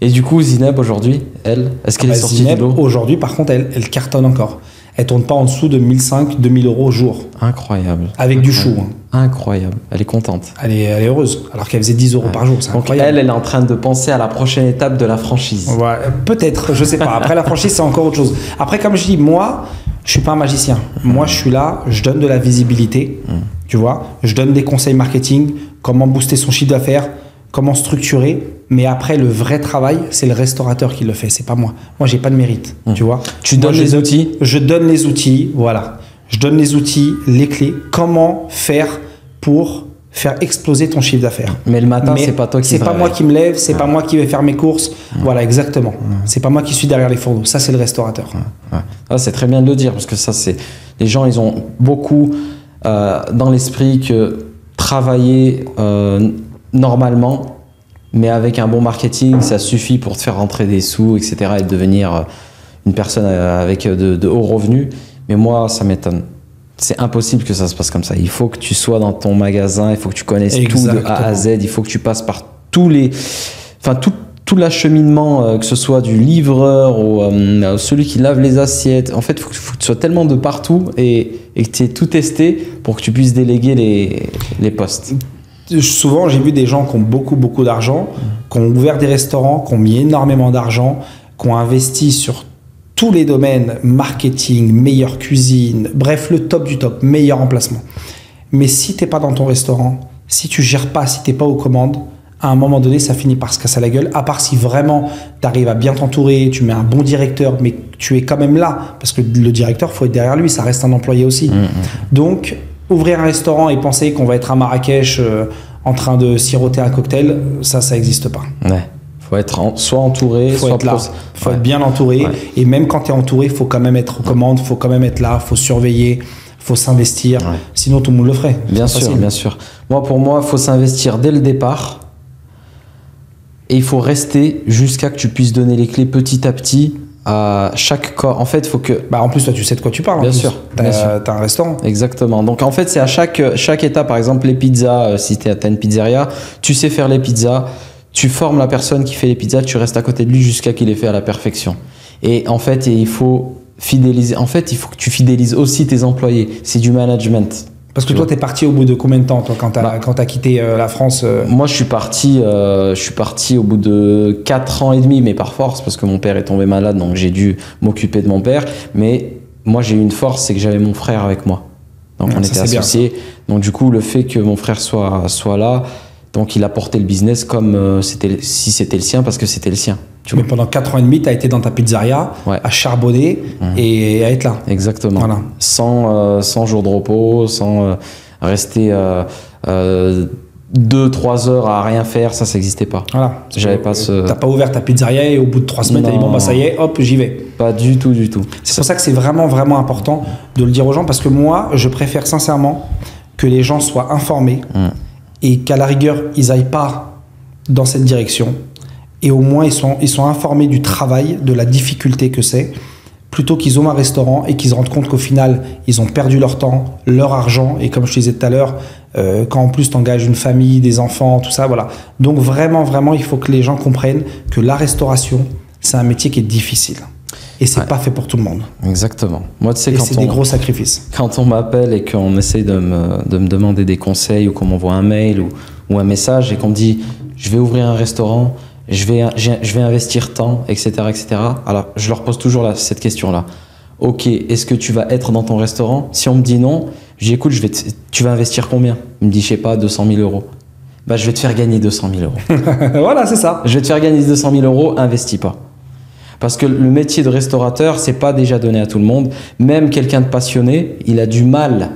Et du coup, Zineb, aujourd'hui, est-ce qu'elle est sortie Zineb, du lot? Aujourd'hui, par contre, elle cartonne encore. Elle tourne pas en dessous de 1500-2000 € au jour. Incroyable. Avec du chou. Incroyable. Elle est contente. Elle est heureuse. Alors qu'elle faisait 10 € par jour. C'est incroyable. Elle est en train de penser à la prochaine étape de la franchise. Ouais, peut-être, je sais pas. Après, la franchise, c'est encore autre chose. Après, comme je dis, moi, je suis pas un magicien. Moi, je suis là, je donne de la visibilité. Tu vois, je donne des conseils marketing, comment booster son chiffre d'affaires, comment structurer. Mais après, le vrai travail, c'est le restaurateur qui le fait, c'est pas moi. Moi, j'ai pas de mérite, tu vois. Tu donnes les outils. Je donne les outils, voilà. Je donne les outils, les clés. Comment faire pour faire exploser ton chiffre d'affaires. Mais le matin, c'est pas toi qui c'est pas moi qui me lève, c'est pas moi qui vais faire mes courses. Voilà, exactement. C'est pas moi qui suis derrière les fourneaux. Ça, c'est le restaurateur. Ah, c'est très bien de le dire parce que ça, c'est les gens, ils ont beaucoup dans l'esprit que travailler normalement, mais avec un bon marketing, ça suffit pour te faire rentrer des sous, etc. et devenir une personne avec de hauts revenus. Mais moi, ça m'étonne. C'est impossible que ça se passe comme ça. Il faut que tu sois dans ton magasin, il faut que tu connaisses tout de A à Z, il faut que tu passes par tous les... Enfin, tout l'acheminement, que ce soit du livreur ou celui qui lave les assiettes. En fait, il faut que tu sois tellement de partout et que tu aies tout testé pour que tu puisses déléguer les postes. Souvent, j'ai vu des gens qui ont beaucoup d'argent, qui ont ouvert des restaurants, qui ont mis énormément d'argent, qui ont investi sur tous les domaines, marketing, meilleure cuisine, bref, le top du top, meilleur emplacement. Mais si tu n'es pas dans ton restaurant, si tu gères pas, si tu n'es pas aux commandes, à un moment donné, ça finit par se casser la gueule, à part si vraiment tu arrives à bien t'entourer, tu mets un bon directeur, mais tu es quand même là, parce que le directeur, il faut être derrière lui, ça reste un employé aussi. Donc, ouvrir un restaurant et penser qu'on va être à Marrakech en train de siroter un cocktail, ça n'existe pas. Ouais. Faut être soit entouré, faut soit être là. Faut être bien entouré. Ouais. Et même quand tu es entouré, il faut quand même être aux commandes, il faut quand même être là, il faut surveiller, il faut s'investir. Ouais. Sinon, tout le monde le ferait. Bien sûr, bien sûr. Pour moi, il faut s'investir dès le départ. Et il faut rester jusqu'à que tu puisses donner les clés petit à petit à chaque corps. En fait, il faut que... en plus, toi, tu sais de quoi tu parles. Bien sûr. T'as un restaurant. Exactement. Donc, en fait, c'est à chaque étape. Par exemple, les pizzas, si tu as une pizzeria, tu sais faire les pizzas. Tu formes la personne qui fait les pizzas, tu restes à côté de lui jusqu'à qu'il les fait à la perfection. Et en fait, il faut fidéliser. En fait, il faut que tu fidélises aussi tes employés. C'est du management. Parce que toi, tu es parti au bout de combien de temps, toi, quand tu as quitté la France Moi, je suis parti au bout de 4 ans et demi, mais par force, parce que mon père est tombé malade, donc j'ai dû m'occuper de mon père. Mais moi, j'ai eu une force, c'est que j'avais mon frère avec moi. Donc, on était associés. Donc, du coup, le fait que mon frère soit là, donc il a porté le business comme si c'était le sien, parce que c'était le sien. Mais pendant 4 ans et demi, tu as été dans ta pizzeria, à charbonner et à être là. Exactement. Voilà. Sans jour de repos, sans rester 2-3 heures à rien faire, ça n'existait pas. Voilà. J'avais pas T'as pas ouvert ta pizzeria et au bout de 3 semaines, t'as dit bon, ça y est, hop, j'y vais. Pas du tout. C'est pour ça que c'est vraiment important de le dire aux gens, parce que moi, je préfère sincèrement que les gens soient informés et qu'à la rigueur, ils aillent pas dans cette direction. Et au moins, ils sont informés du travail, de la difficulté que c'est, plutôt qu'ils ont un restaurant et qu'ils se rendent compte qu'au final, ils ont perdu leur temps, leur argent. Et comme je te disais tout à l'heure, quand en plus tu engages une famille, des enfants, tout ça, voilà. Donc vraiment, il faut que les gens comprennent que la restauration, c'est un métier qui est difficile. Et c'est pas fait pour tout le monde. Exactement. Moi, tu sais, c'est des gros sacrifices. Quand on m'appelle et qu'on essaye de me demander des conseils, ou qu'on m'envoie un mail ou un message et qu'on me dit « je vais ouvrir un restaurant », je vais investir tant, etc., etc. Alors, je leur pose toujours cette question-là. Ok, est-ce que tu vas être dans ton restaurant? Si on me dit non, je dis écoute, tu vas investir combien? Il me dit, je sais pas, 200 000 euros. Je vais te faire gagner 200 000 euros. Voilà, c'est ça. Je vais te faire gagner 200 000 euros, investis pas. Parce que le métier de restaurateur, c'est pas déjà donné à tout le monde. Même quelqu'un de passionné, il a du mal.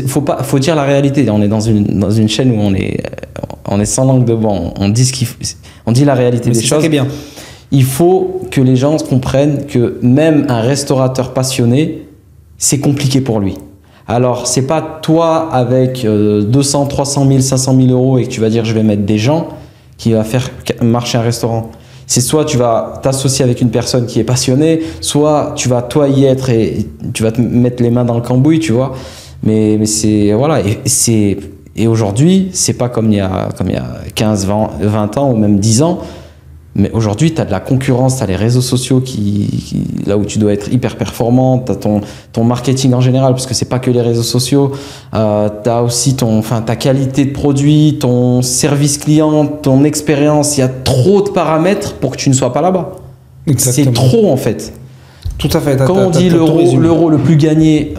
Faut dire la réalité. On est dans une chaîne où on est sans langue de bois. On dit la réalité des choses. C'est bien. Il faut que les gens comprennent que même un restaurateur passionné, c'est compliqué pour lui. Alors, c'est pas toi avec 200, 300 000, 500 000 euros et que tu vas dire je vais mettre des gens qui va faire marcher un restaurant. C'est soit tu vas t'associer avec une personne qui est passionnée, soit tu vas toi y être et tu vas te mettre les mains dans le cambouis, tu vois. Mais c'est voilà, et aujourd'hui, c'est pas comme il y a 15, 20 ans ou même 10 ans. Mais aujourd'hui, tu as de la concurrence, tu as les réseaux sociaux là où tu dois être hyper performant, tu as ton marketing en général, parce que c'est pas que les réseaux sociaux, tu as aussi ta qualité de produit, ton service client, ton expérience. Il y a trop de paramètres pour que tu ne sois pas là-bas. C'est trop en fait. Tout à fait. Quand on dit l'euro le plus gagné,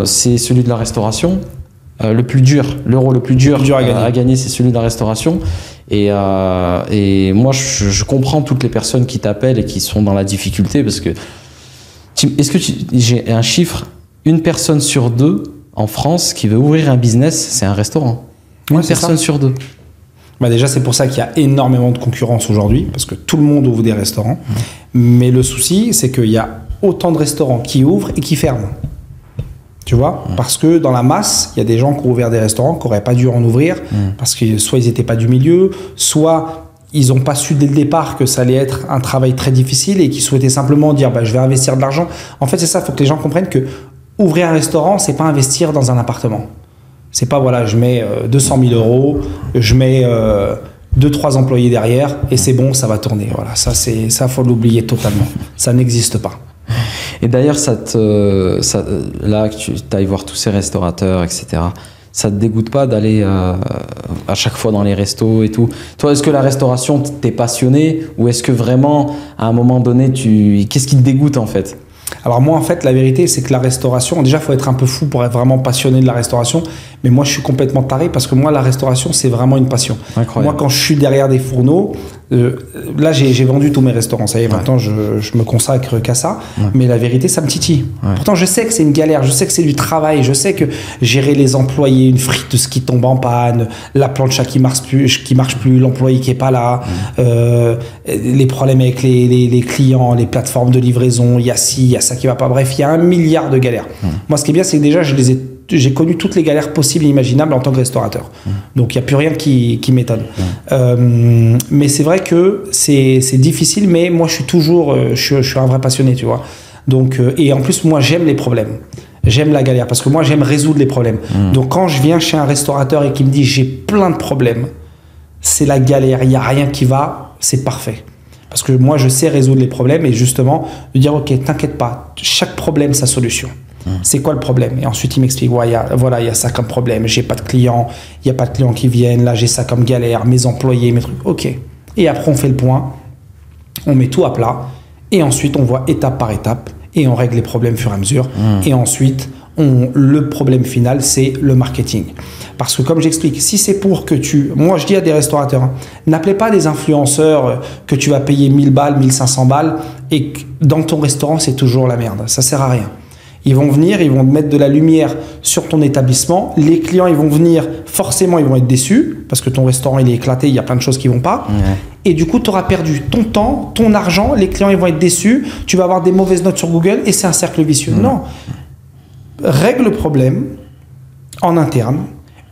c'est celui de la restauration. L'euro le plus dur à gagner, c'est celui de la restauration. Et moi, je comprends toutes les personnes qui t'appellent et qui sont dans la difficulté, parce que j'ai un chiffre, 1 personne sur 2 en France qui veut ouvrir un business, c'est un restaurant. Une personne sur deux. Bah déjà, c'est pour ça qu'il y a énormément de concurrence aujourd'hui, parce que tout le monde ouvre des restaurants. Mais le souci, c'est qu'il y a autant de restaurants qui ouvrent et qui ferment. Tu vois, parce que dans la masse, il y a des gens qui ont ouvert des restaurants qui n'auraient pas dû en ouvrir, parce que soit ils n'étaient pas du milieu, soit ils n'ont pas su dès le départ que ça allait être un travail très difficile et qui souhaitaient simplement dire bah, je vais investir de l'argent. En fait, c'est ça, il faut que les gens comprennent que ouvrir un restaurant, c'est pas investir dans un appartement. C'est pas voilà, je mets 200 000 euros, je mets 2-3 employés derrière et c'est bon, ça va tourner. Voilà, ça faut l'oublier totalement. Ça n'existe pas. Et d'ailleurs, là que tu ailles voir tous ces restaurateurs, etc., ça te dégoûte pas d'aller à chaque fois dans les restos et tout? Toi, est-ce que la restauration, t'es passionné ou est-ce que vraiment, à un moment donné, qu'est-ce qui te dégoûte en fait? Alors moi, en fait, la vérité, c'est que la restauration, déjà, il faut être un peu fou pour être vraiment passionné de la restauration. Mais moi, je suis complètement taré parce que moi, la restauration, c'est vraiment une passion. Incroyable. Moi, quand je suis derrière des fourneaux, là, j'ai vendu tous mes restaurants. Ça y est, maintenant, je me consacre qu'à ça. Mais la vérité, ça me titille. Pourtant, je sais que c'est une galère. Je sais que c'est du travail. Je sais que gérer les employés, une friteuse qui tombe en panne, la plancha qui marche plus, l'employé qui est pas là, les problèmes avec les clients, les plateformes de livraison, il y a ci, il y a ça qui va pas. Bref, il y a 1 milliard de galères. Moi, ce qui est bien, c'est que déjà, j'ai connu toutes les galères possibles et imaginables en tant que restaurateur. Donc, il n'y a plus rien qui m'étonne. Mais c'est vrai que c'est difficile, mais moi, je suis un vrai passionné, tu vois. Donc, et en plus, moi, j'aime les problèmes. J'aime la galère parce que moi, j'aime résoudre les problèmes. Donc, quand je viens chez un restaurateur et qu'il me dit j'ai plein de problèmes, c'est la galère, il n'y a rien qui va, c'est parfait. Parce que moi, je sais résoudre les problèmes et justement, de dire ok, t'inquiète pas, chaque problème, sa solution. C'est quoi le problème? Et ensuite, il m'explique, ouais, il y a ça comme problème, j'ai pas de clients, il n'y a pas de clients qui viennent, là, j'ai ça comme galère, mes employés, mes trucs. Ok. Et après, on fait le point, on met tout à plat, et ensuite, on voit étape par étape, et on règle les problèmes au fur et à mesure. Et ensuite, le problème final, c'est le marketing. Parce que comme j'explique, si c'est pour que moi, je dis à des restaurateurs, n'appelez pas des influenceurs que tu vas payer 1000 balles, 1500 balles, et que dans ton restaurant, c'est toujours la merde. Ça sert à rien. Ils vont venir, ils vont te mettre de la lumière sur ton établissement. Les clients, ils vont venir, forcément, ils vont être déçus parce que ton restaurant, il est éclaté, il y a plein de choses qui ne vont pas. Et du coup, tu auras perdu ton temps, ton argent, les clients, ils vont être déçus, tu vas avoir des mauvaises notes sur Google et c'est un cercle vicieux. Non. Règle le problème en interne.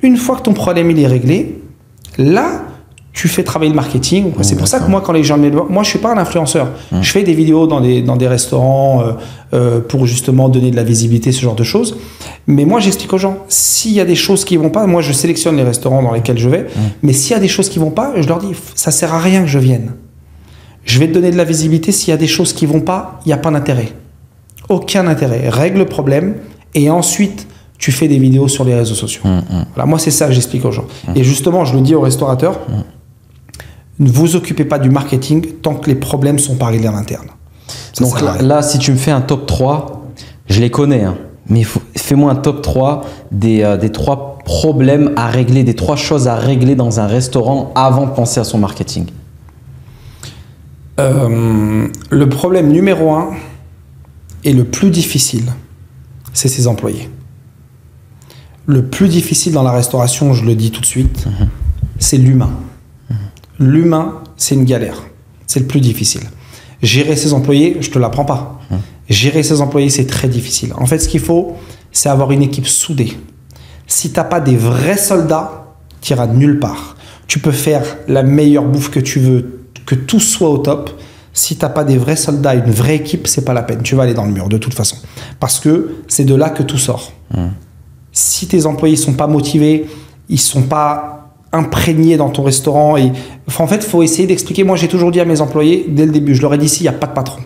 Une fois que ton problème, il est réglé, là, tu fais travailler le marketing. C'est pour ça que moi, quand les gens me disent, moi, je suis pas un influenceur. Je fais des vidéos dans des restaurants pour justement donner de la visibilité, ce genre de choses. Mais moi, j'explique aux gens, s'il y a des choses qui vont pas, moi, je sélectionne les restaurants dans lesquels je vais. Mais s'il y a des choses qui vont pas, je leur dis, ça sert à rien que je vienne. Je vais te donner de la visibilité. S'il y a des choses qui vont pas, il n'y a pas d'intérêt. Aucun intérêt. Règle le problème et ensuite, tu fais des vidéos sur les réseaux sociaux. Voilà, moi, c'est ça que j'explique aux gens. Et justement, je le dis aux restaurateurs, ne vous occupez pas du marketing tant que les problèmes ne sont pas réglés en interne. Donc là, si tu me fais un top 3, je les connais, hein, mais fais-moi un top 3 des 3 problèmes à régler, des 3 choses à régler dans un restaurant avant de penser à son marketing. Le problème numéro 1 et le plus difficile, c'est ses employés. Le plus difficile dans la restauration, je le dis tout de suite, c'est l'humain. L'humain, c'est une galère. C'est le plus difficile. Gérer ses employés, je ne te l'apprends pas. Gérer ses employés, c'est très difficile. En fait, ce qu'il faut, c'est avoir une équipe soudée. Si tu n'as pas des vrais soldats, tu n'iras nulle part. Tu peux faire la meilleure bouffe que tu veux, que tout soit au top. Si tu n'as pas des vrais soldats, une vraie équipe, c'est pas la peine. Tu vas aller dans le mur de toute façon. Parce que c'est de là que tout sort. Si tes employés ne sont pas motivés, ils ne sont pas imprégné dans ton restaurant. Et en fait, il faut essayer d'expliquer. Moi, j'ai toujours dit à mes employés, dès le début, je leur ai dit ici, il n'y a pas de patron.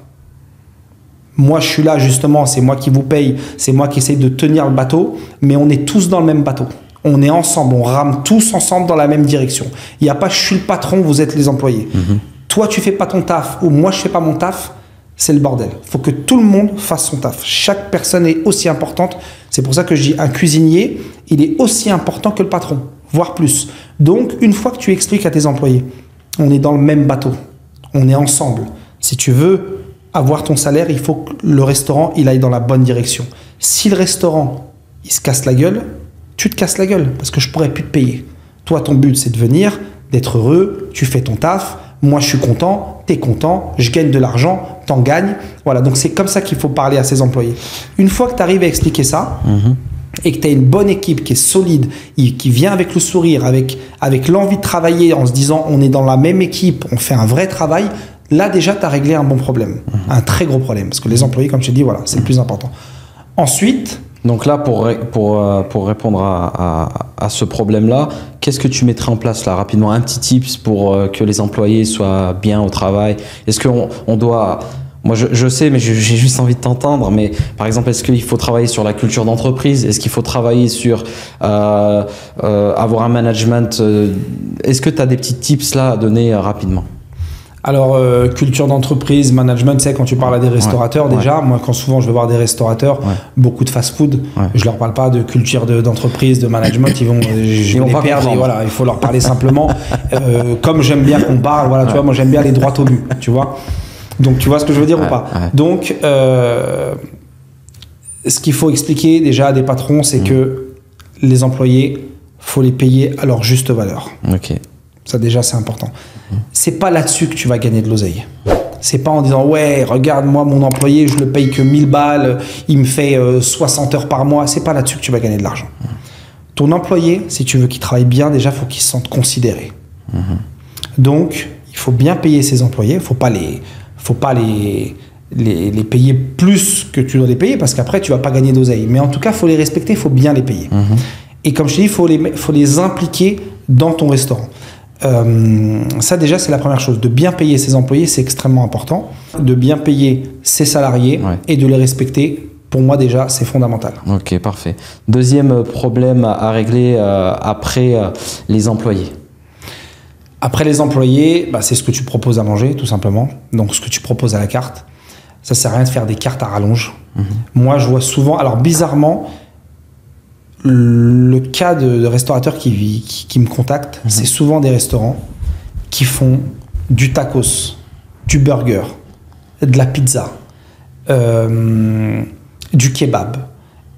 Moi, je suis là, justement, c'est moi qui vous paye, c'est moi qui essaye de tenir le bateau, mais on est tous dans le même bateau. On est ensemble, on rame tous ensemble dans la même direction. Il n'y a pas, je suis le patron, vous êtes les employés. Toi, tu fais pas ton taf, ou moi, je fais pas mon taf, c'est le bordel. Il faut que tout le monde fasse son taf. Chaque personne est aussi importante. C'est pour ça que je dis, un cuisinier, il est aussi important que le patron, voire plus. Donc, une fois que tu expliques à tes employés, on est dans le même bateau, on est ensemble. Si tu veux avoir ton salaire, il faut que le restaurant, il aille dans la bonne direction. Si le restaurant, il se casse la gueule, tu te casses la gueule parce que je pourrais plus te payer. Toi, ton but, c'est de venir, d'être heureux, tu fais ton taf, moi, je suis content, tu es content, je gagne de l'argent, t'en gagnes. Voilà, donc c'est comme ça qu'il faut parler à ses employés. Une fois que tu arrives à expliquer ça, et que tu as une bonne équipe qui est solide, qui vient avec le sourire, avec l'envie de travailler en se disant on est dans la même équipe, on fait un vrai travail, là déjà tu as réglé un bon problème, un très gros problème, parce que les employés, comme je t'ai dit, voilà, c'est le plus important. Ensuite... Donc là, pour répondre à ce problème-là, qu'est-ce que tu mettrais en place là rapidement? Un petit tips pour que les employés soient bien au travail. Est-ce qu'on doit... Moi, je sais, mais j'ai juste envie de t'entendre. Mais par exemple, est-ce qu'il faut travailler sur la culture d'entreprise? Est-ce qu'il faut travailler sur avoir un management? Est-ce que tu as des petits tips là à donner rapidement? Alors, culture d'entreprise, management, tu sais, quand tu parles à des restaurateurs, déjà, moi, quand souvent je vais voir des restaurateurs, beaucoup de fast-food, je leur parle pas de culture d'entreprise, de management, je vais les perdre, et voilà, il faut leur parler simplement, comme j'aime bien qu'on parle, voilà, tu vois, moi j'aime bien aller droit au but, tu vois. Donc, tu vois ce que je veux dire ou pas? Donc, ce qu'il faut expliquer déjà à des patrons, c'est que les employés, faut les payer à leur juste valeur. Ok. Ça déjà c'est important. C'est pas là-dessus que tu vas gagner de l'oseille. C'est pas en disant ouais regarde moi mon employé je le paye que 1000 balles, il me fait 60 heures par mois. C'est pas là-dessus que tu vas gagner de l'argent. Ton employé, si tu veux qu'il travaille bien, déjà faut qu'il se sente considéré. Donc il faut bien payer ses employés. Faut pas les payer plus que tu dois les payer parce qu'après tu vas pas gagner d'oseille. Mais en tout cas faut les respecter, faut bien les payer. Et comme je te dis, faut les impliquer dans ton restaurant. Ça déjà c'est la première chose, de bien payer ses employés, c'est extrêmement important, de bien payer ses salariés et de les respecter, pour moi déjà c'est fondamental. Ok, parfait. Deuxième problème à régler après les employés. Après les employés, bah, c'est ce que tu proposes à manger tout simplement, donc ce que tu proposes à la carte. Ça sert à rien de faire des cartes à rallonge. Moi je vois souvent, alors bizarrement, le cas de restaurateurs qui me contactent, c'est souvent des restaurants qui font du tacos, du burger, de la pizza, du kebab,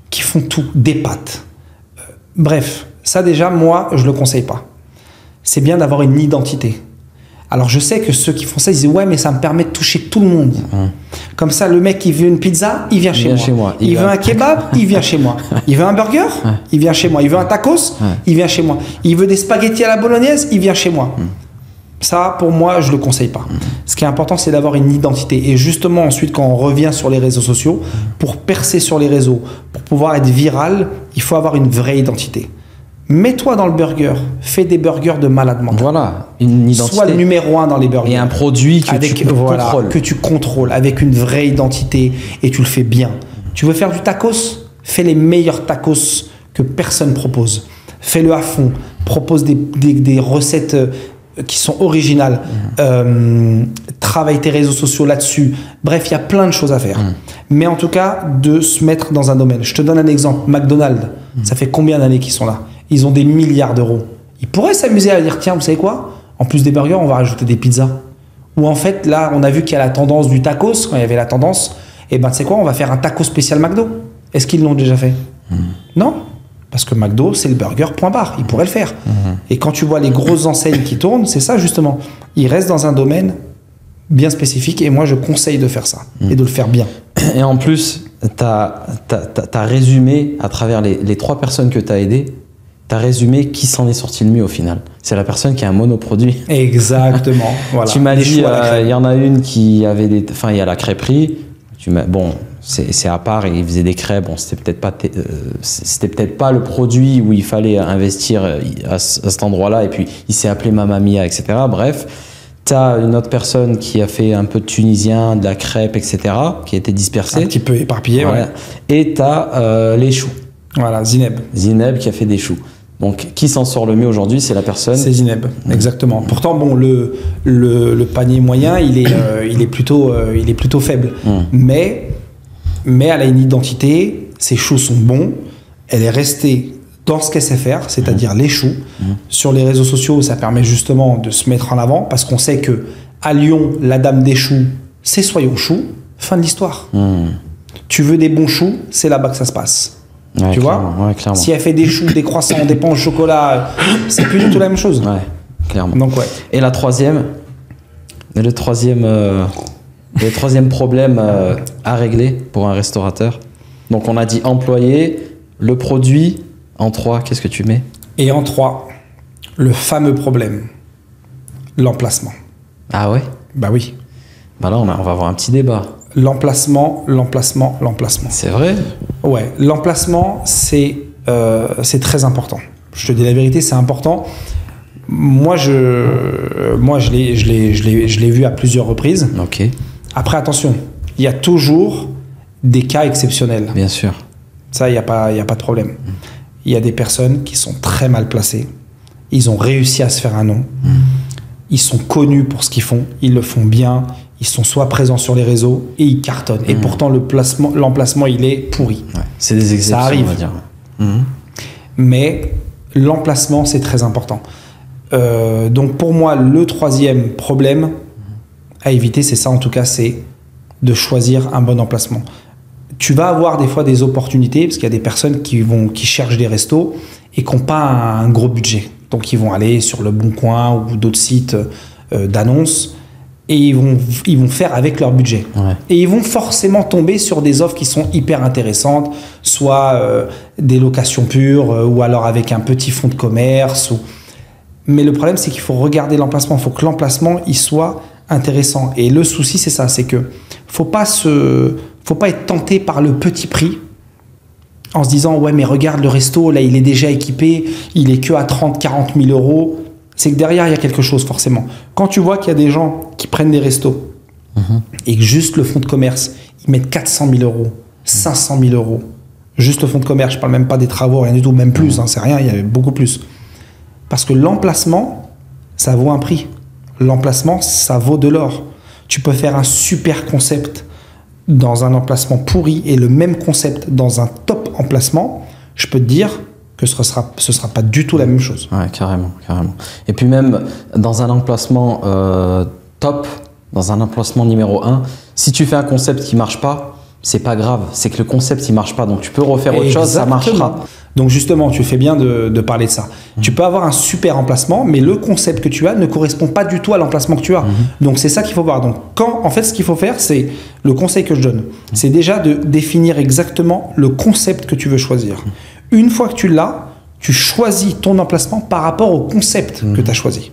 qui font tout, des pâtes. Bref, ça déjà, moi, je le conseille pas. C'est bien d'avoir une identité. Alors je sais que ceux qui font ça, ils disent ouais mais ça me permet de toucher tout le monde. Comme ça le mec il veut une pizza, il vient chez moi. Il veut un kebab, il vient chez moi. Il veut un burger, il vient chez moi. Il veut un tacos, il vient chez moi. Il veut des spaghettis à la bolognaise, il vient chez moi. Ça pour moi je le conseille pas. Ce qui est important c'est d'avoir une identité. Et justement ensuite quand on revient sur les réseaux sociaux, pour percer sur les réseaux, pour pouvoir être viral, il faut avoir une vraie identité. Mets-toi dans le burger, fais des burgers de malade mental. Voilà, une identité. Sois le numéro 1 dans les burgers. Et un produit que tu contrôles avec une vraie identité et tu le fais bien. Tu veux faire du tacos? Fais les meilleurs tacos que personne propose. Fais-le à fond. Propose des recettes qui sont originales. Travaille tes réseaux sociaux là-dessus. Bref, il y a plein de choses à faire. Mais en tout cas, de se mettre dans un domaine. Je te donne un exemple. McDonald's, ça fait combien d'années qu'ils sont là? Ils ont des milliards d'euros. Ils pourraient s'amuser à dire, tiens, vous savez quoi? En plus des burgers, on va rajouter des pizzas. Ou en fait, là, on a vu qu'il y a la tendance du tacos. Quand il y avait la tendance, et ben, tu sais quoi? On va faire un taco spécial McDo. Est-ce qu'ils l'ont déjà fait? Non. Parce que McDo, c'est le burger, point barre. Ils pourraient le faire. Et quand tu vois les grosses enseignes qui tournent, c'est ça, justement. Ils restent dans un domaine bien spécifique. Et moi, je conseille de faire ça. Et de le faire bien. Et en plus, tu as résumé, à travers les 3 personnes que tu as aidées, tu as résumé qui s'en est sorti le mieux au final. C'est la personne qui a un monoproduit. Exactement. Voilà. Tu m'as dit, il y en a une qui avait des... Enfin, il y a la crêperie. Bon, c'est à part, il faisait des crêpes. Bon, c'était peut-être pas le produit où il fallait investir à cet endroit-là. Et puis, il s'est appelé Mamma Mia, etc. Bref, tu as une autre personne qui a fait un peu de tunisien, de la crêpe, etc., qui a été dispersée. Un petit peu éparpillé, ouais. Et tu as les choux. Voilà, Zineb. Zineb qui a fait des choux. Donc, qui s'en sort le mieux aujourd'hui, c'est la personne. C'est Zineb, exactement. Pourtant, bon, le panier moyen, il est plutôt faible. Mais elle a une identité, ses choux sont bons, elle est restée dans ce qu'elle sait faire, c'est-à-dire les choux. Sur les réseaux sociaux, ça permet justement de se mettre en avant, parce qu'on sait que à Lyon, la dame des choux, c'est Soyons Choux, fin de l'histoire. Tu veux des bons choux, c'est là-bas que ça se passe. tu vois. Ouais, clairement. Si elle fait des choux, des croissants, des pains au chocolat, c'est plus du tout la même chose. Ouais, clairement. Donc, ouais. Et le troisième problème à régler pour un restaurateur. Donc on a dit employé, le produit. En 3, qu'est-ce que tu mets? Et en 3, le fameux problème, l'emplacement. Ah ouais? Bah oui. Bah là, on va avoir un petit débat. L'emplacement. C'est vrai? Ouais, l'emplacement, c'est très important. Je te dis la vérité, c'est important. Moi, je l'ai vu à plusieurs reprises. Ok. Après, attention, il y a toujours des cas exceptionnels. Bien sûr. Ça, il n'y a pas de problème. Il y a des personnes qui sont très mal placées. Ils ont réussi à se faire un nom. Ils sont connus pour ce qu'ils font. Ils le font bien. Ils sont soit présents sur les réseaux et ils cartonnent. Et pourtant, l'emplacement, il est pourri. Ouais. C'est des exceptions, ça arrive. on va dire. Mais l'emplacement, c'est très important. Donc pour moi, le troisième problème à éviter, c'est ça en tout cas, c'est de choisir un bon emplacement. Tu vas avoir des fois des opportunités, parce qu'il y a des personnes qui cherchent des restos et qui n'ont pas un gros budget. Donc ils vont aller sur Le Bon Coin ou d'autres sites d'annonces et ils vont faire avec leur budget. Ouais. Et ils vont forcément tomber sur des offres qui sont hyper intéressantes, soit des locations pures ou alors avec un petit fonds de commerce. Mais le problème, c'est qu'il faut regarder l'emplacement. Il faut que l'emplacement il soit intéressant. Et le souci, c'est ça, c'est que faut pas être tenté par le petit prix en se disant ouais mais regarde le resto là il est déjà équipé, il est que à 30-40 000 euros. C'est que derrière il y a quelque chose forcément. Quand tu vois qu'il y a des gens qui prennent des restos et que juste le fonds de commerce ils mettent 400 000 euros, 500 000 euros, juste le fonds de commerce, je parle même pas des travaux, rien du tout, même plus, c'est rien, il y avait beaucoup plus. Parce que l'emplacement ça vaut un prix. L'emplacement ça vaut de l'or. Tu peux faire un super concept dans un emplacement pourri et le même concept dans un top emplacement, je peux te dire que ce sera pas du tout la même chose. Ouais, carrément. Et puis même dans un emplacement top, dans un emplacement numéro 1, si tu fais un concept qui marche pas, c'est pas grave, c'est que le concept il marche pas, donc tu peux refaire autre chose, ça marchera. Donc justement, tu fais bien de parler de ça. Tu peux avoir un super emplacement, mais le concept que tu as ne correspond pas du tout à l'emplacement que tu as. Donc c'est ça qu'il faut voir. Donc en fait, ce qu'il faut faire, c'est le conseil que je donne, c'est déjà de définir exactement le concept que tu veux choisir. Une fois que tu l'as, tu choisis ton emplacement par rapport au concept que tu as choisi.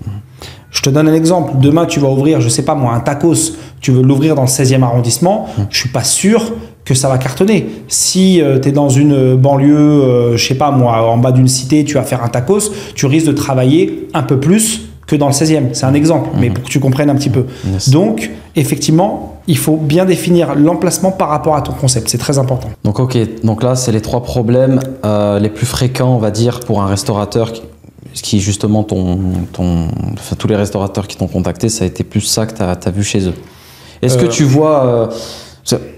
Je te donne un exemple. Demain, tu vas ouvrir, je sais pas moi, un tacos. Tu veux l'ouvrir dans le 16e arrondissement. Je suis pas sûr que ça va cartonner. Si tu es dans une banlieue, je sais pas moi, en bas d'une cité, tu vas faire un tacos, tu risques de travailler un peu plus que dans le 16e. C'est un exemple, mais pour que tu comprennes un petit peu. Donc, effectivement, il faut bien définir l'emplacement par rapport à ton concept. C'est très important. Donc, ok. Donc là, c'est les 3 problèmes les plus fréquents, on va dire, pour un restaurateur qui justement, tous les restaurateurs qui t'ont contacté, ça a été plus ça que tu as vu chez eux. Est-ce que tu vois...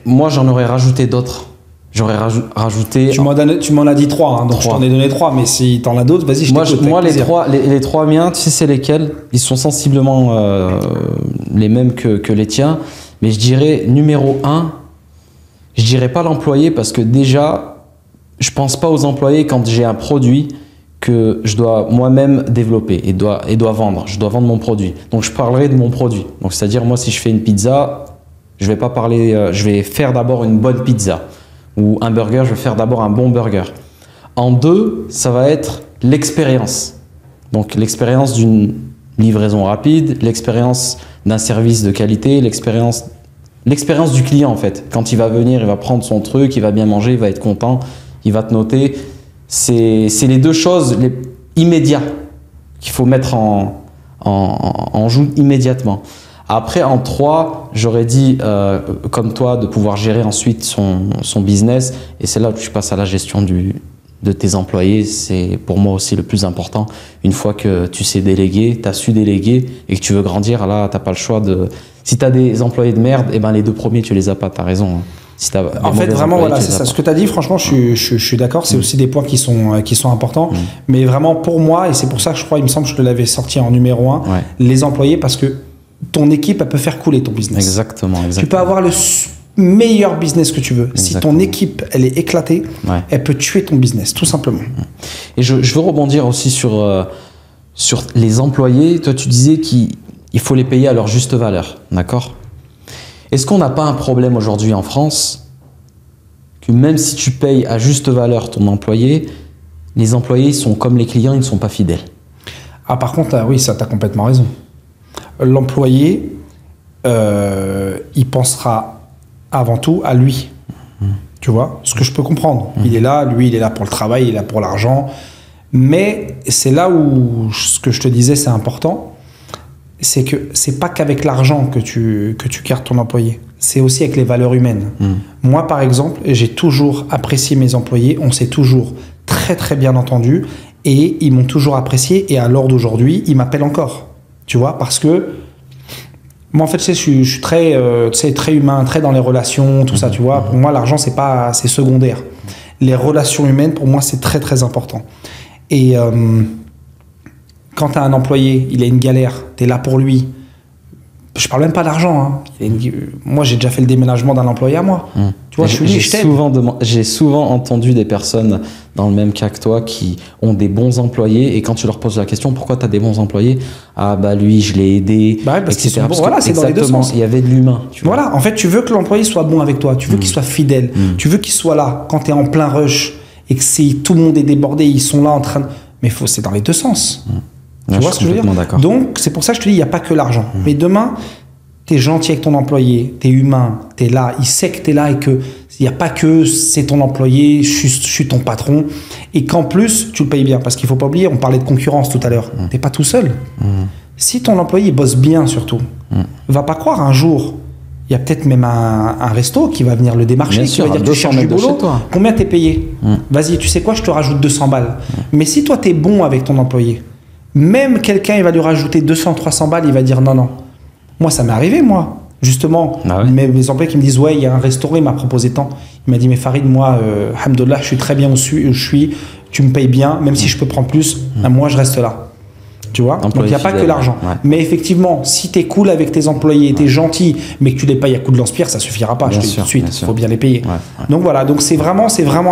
moi, j'en aurais rajouté d'autres. J'aurais rajouté... Tu m'en as dit 3, hein, donc 3. Je t'en ai donné 3, mais si t'en as d'autres, vas-y, je t'écoute. Moi, les 3 miens, tu sais c'est lesquels? Ils sont sensiblement les mêmes que les tiens, mais je dirais numéro 1, je dirais pas l'employé parce que déjà, je pense pas aux employés quand j'ai un produit que je dois moi-même développer et dois vendre. Je dois vendre mon produit. Donc, je parlerai de mon produit. Donc, c'est-à-dire, moi, si je fais une pizza, je vais pas parler... je vais faire d'abord une bonne pizza. Ou un burger, je vais faire d'abord un bon burger. En 2, ça va être l'expérience. Donc, l'expérience d'une livraison rapide, l'expérience d'un service de qualité, l'expérience du client, en fait. Quand il va venir, il va prendre son truc, il va bien manger, il va être content, il va te noter. C'est les 2 choses immédiates qu'il faut mettre en joue immédiatement. Après, en 3, j'aurais dit, comme toi, de pouvoir gérer ensuite son business. Et c'est là où tu passes à la gestion de tes employés. C'est pour moi aussi le plus important. Une fois que tu sais déléguer, tu as su déléguer et que tu veux grandir, là, tu n'as pas le choix de... Si tu as des employés de merde, eh ben, les 2 premiers, tu les as pas, tu as raison. Hein. Si en fait, vraiment, voilà, c'est ça. Ce que tu as dit, franchement, je suis d'accord. C'est aussi des points qui sont importants. Mais vraiment, pour moi, et c'est pour ça que je crois, il me semble que je te l'avais sorti en numéro 1, les employés, parce que ton équipe, elle peut faire couler ton business. Exactement. Tu peux avoir meilleur business que tu veux. Si ton équipe, elle est éclatée, elle peut tuer ton business, tout simplement. Et je veux rebondir aussi sur les employés. Toi, tu disais qu'il faut les payer à leur juste valeur, d'accord? Est-ce qu'on n'a pas un problème aujourd'hui en France que même si tu payes à juste valeur ton employé, les employés sont comme les clients, ils ne sont pas fidèles? Ah, par contre, oui, ça, tu as complètement raison. L'employé, il pensera avant tout à lui. Tu vois, ce que je peux comprendre. Il est là, lui, il est là pour le travail, il est là pour l'argent. Mais c'est là où ce que je te disais, c'est important. C'est que c'est pas qu'avec l'argent que tu gardes ton employé. C'est aussi avec les valeurs humaines. Moi, par exemple, j'ai toujours apprécié mes employés. On s'est toujours très, très bien entendu. Et ils m'ont toujours apprécié. Et à l'heure d'aujourd'hui, ils m'appellent encore. Tu vois, parce que moi, en fait, je suis très, très humain, très dans les relations, tout ça, tu vois. Pour moi, l'argent, c'est secondaire. Les relations humaines, pour moi, c'est très, très important. Et quand tu as un employé, il a une galère, tu es là pour lui. Je parle même pas d'argent. Hein. Moi, j'ai déjà fait le déménagement d'un employé à moi. Tu vois, j'ai souvent entendu des personnes dans le même cas que toi qui ont des bons employés et quand tu leur poses la question pourquoi tu as des bons employés, ah bah lui je l'ai aidé, parce etc. Voilà, c'est dans les deux sens. Il y avait de l'humain. Voilà, en fait, tu veux que l'employé soit bon avec toi, tu veux qu'il soit fidèle, tu veux qu'il soit là quand tu es en plein rush et que tout le monde est débordé, ils sont là en train de... Mais c'est dans les deux sens. Tu vois ce que je veux dire? Donc, c'est pour ça que je te dis, il n'y a pas que l'argent. Mais demain, tu es gentil avec ton employé, tu es humain, tu es là, il sait que tu es là et qu'il n'y a pas que c'est ton employé, je suis ton patron. Et qu'en plus, tu le payes bien. Parce qu'il ne faut pas oublier, on parlait de concurrence tout à l'heure. Tu n'es pas tout seul. Si ton employé il bosse bien surtout, va pas croire un jour, il y a peut-être même un resto qui va venir le démarcher, qui va dire tu cherches du boulot, combien t'es payé? Vas-y, tu sais quoi, je te rajoute 200 balles. Mais si toi, tu es bon avec ton employé, même quelqu'un, il va lui rajouter 200, 300 balles, il va dire non. Moi, ça m'est arrivé, moi. Justement, mes employés qui me disent ouais, il y a un restaurant, il m'a proposé tant. Il m'a dit mais Farid, moi, alhamdoulilah, je suis très bien où je suis, tu me payes bien, même si je peux prendre plus, moi, je reste là. Tu vois? Donc, il n'y a pas que l'argent. Mais effectivement, si tu es cool avec tes employés, tu es gentil, mais que tu les payes à coups de lance-pierre, ça ne suffira pas. Je te dis tout de suite, il faut bien les payer. Donc voilà, donc c'est vraiment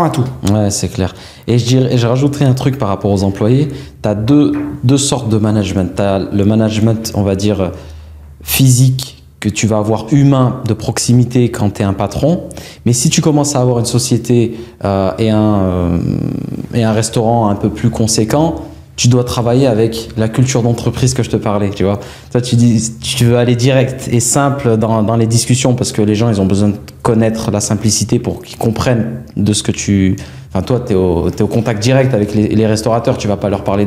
un tout. Ouais, c'est clair. Et je rajouterai un truc par rapport aux employés. Tu as deux sortes de management. Tu as le management, on va dire, physique, que tu vas avoir humain de proximité quand tu es un patron. Mais si tu commences à avoir une société et un restaurant un peu plus conséquent, tu dois travailler avec la culture d'entreprise que je te parlais, tu vois. Toi, tu dis, tu veux aller direct et simple dans les discussions parce que les gens, ils ont besoin de connaître la simplicité pour qu'ils comprennent de ce que tu... Enfin, toi, tu es au contact direct avec les restaurateurs. Tu vas pas leur parler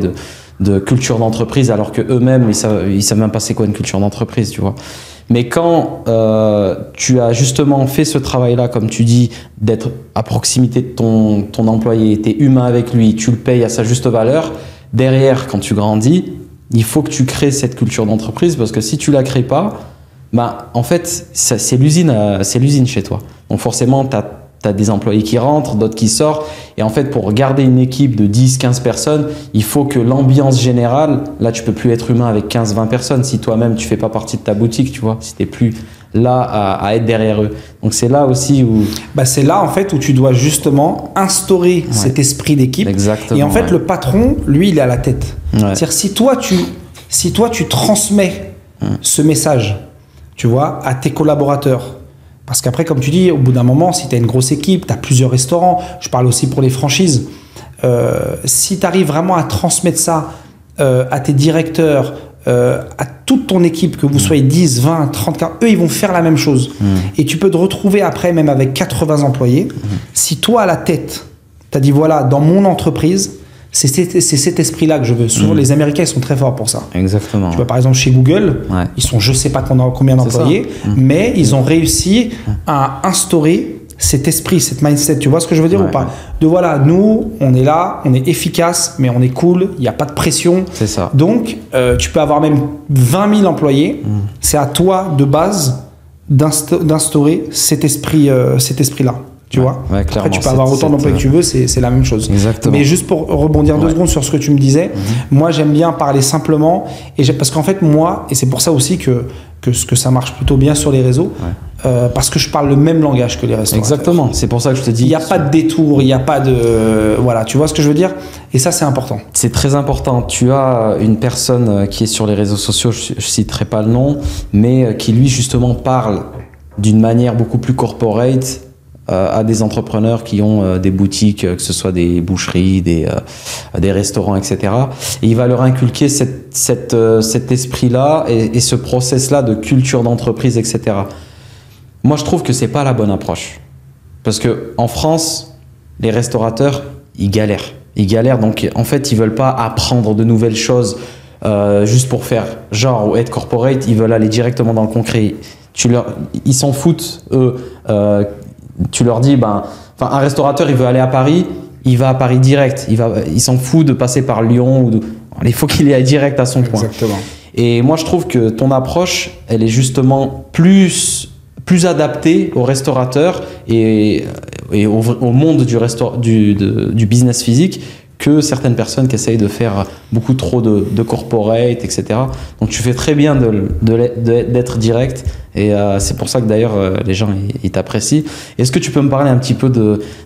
de culture d'entreprise alors qu'eux-mêmes, ils savent même pas c'est quoi une culture d'entreprise, tu vois. Mais quand tu as justement fait ce travail-là, comme tu dis, d'être à proximité de ton employé, tu es humain avec lui, tu le payes à sa juste valeur, derrière, quand tu grandis, il faut que tu crées cette culture d'entreprise parce que si tu la crées pas, bah, en fait, c'est l'usine chez toi. Donc forcément, tu as des employés qui rentrent, d'autres qui sortent. Et en fait, pour garder une équipe de 10, 15 personnes, il faut que l'ambiance générale, là, tu peux plus être humain avec 15, 20 personnes si toi-même, tu fais pas partie de ta boutique, tu vois, si tu n'es plus là à être derrière eux. Donc c'est là aussi où... Bah, c'est là en fait où tu dois justement instaurer cet esprit d'équipe. Exactement. Et en fait le patron, lui, il est à la tête. C'est-à-dire si toi tu transmets ce message, tu vois, à tes collaborateurs, parce qu'après comme tu dis, au bout d'un moment, si tu as une grosse équipe, tu as plusieurs restaurants, je parle aussi pour les franchises, si tu arrives vraiment à transmettre ça à tes directeurs, à toute ton équipe, que vous soyez 10, 20, 30, 40, eux, ils vont faire la même chose. Et tu peux te retrouver après, même avec 80 employés. Si toi, à la tête, tu as dit, voilà, dans mon entreprise, c'est cet esprit-là que je veux. Souvent, les Américains, ils sont très forts pour ça. Exactement. Tu vois, par exemple, chez Google, ils sont, je sais pas combien d'employés, mais ils ont réussi à instaurer cet esprit, cette mindset, tu vois ce que je veux dire ou pas? De voilà, nous, on est là, on est efficace, mais on est cool, il n'y a pas de pression. C'est ça. Donc, tu peux avoir même 20 000 employés. C'est à toi, de base, d'instaurer cet esprit-là. Tu vois? Après, tu peux avoir autant d'employés que tu veux, c'est la même chose. Exactement. Mais juste pour rebondir 2 secondes sur ce que tu me disais, moi, j'aime bien parler simplement. Parce qu'en fait, moi, et c'est pour ça aussi que que ça marche plutôt bien sur les réseaux. Parce que je parle le même langage que les restaurateurs. Exactement, c'est pour ça que je te dis. Il n'y a pas de détour, il n'y a pas de. Voilà, tu vois ce que je veux dire? Et ça, c'est important. C'est très important. Tu as une personne qui est sur les réseaux sociaux, je ne citerai pas le nom, mais qui lui, justement, parle d'une manière beaucoup plus corporate à des entrepreneurs qui ont des boutiques, que ce soit des boucheries, des restaurants, etc. Et il va leur inculquer cet esprit-là et ce process-là de culture d'entreprise, etc. Moi, je trouve que c'est pas la bonne approche. Parce que en France, les restaurateurs, ils galèrent. Ils galèrent, donc en fait, ils veulent pas apprendre de nouvelles choses juste pour faire genre ou être corporate. Ils veulent aller directement dans le concret. Ils s'en foutent, eux. Tu leur dis, un restaurateur, il veut aller à Paris, il va à Paris direct. Il s'en fout de passer par Lyon. Il faut qu'il y aille direct à son point. Exactement. Et moi, je trouve que ton approche, elle est justement plus adapté aux restaurateurs et au monde du business physique que certaines personnes qui essayent de faire beaucoup trop de corporate, etc. Donc tu fais très bien d'être direct et c'est pour ça que d'ailleurs les gens ils t'apprécient. Est-ce que tu peux me parler un petit peu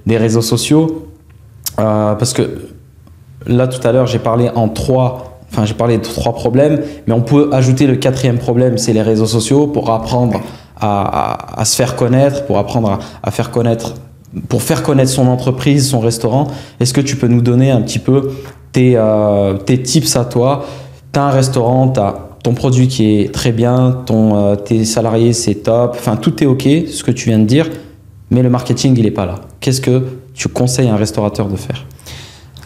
des réseaux sociaux parce que là tout à l'heure j'ai parlé de 3 problèmes, mais on peut ajouter le 4e problème, c'est les réseaux sociaux pour apprendre à se faire connaître, pour apprendre à faire connaître, pour faire connaître son entreprise, son restaurant. Est-ce que tu peux nous donner un petit peu tes tips à toi? Tu as un restaurant, tu as ton produit qui est très bien, tes salariés c'est top, enfin tout est ok, ce que tu viens de dire, mais le marketing il n'est pas là. Qu'est-ce que tu conseilles à un restaurateur de faire?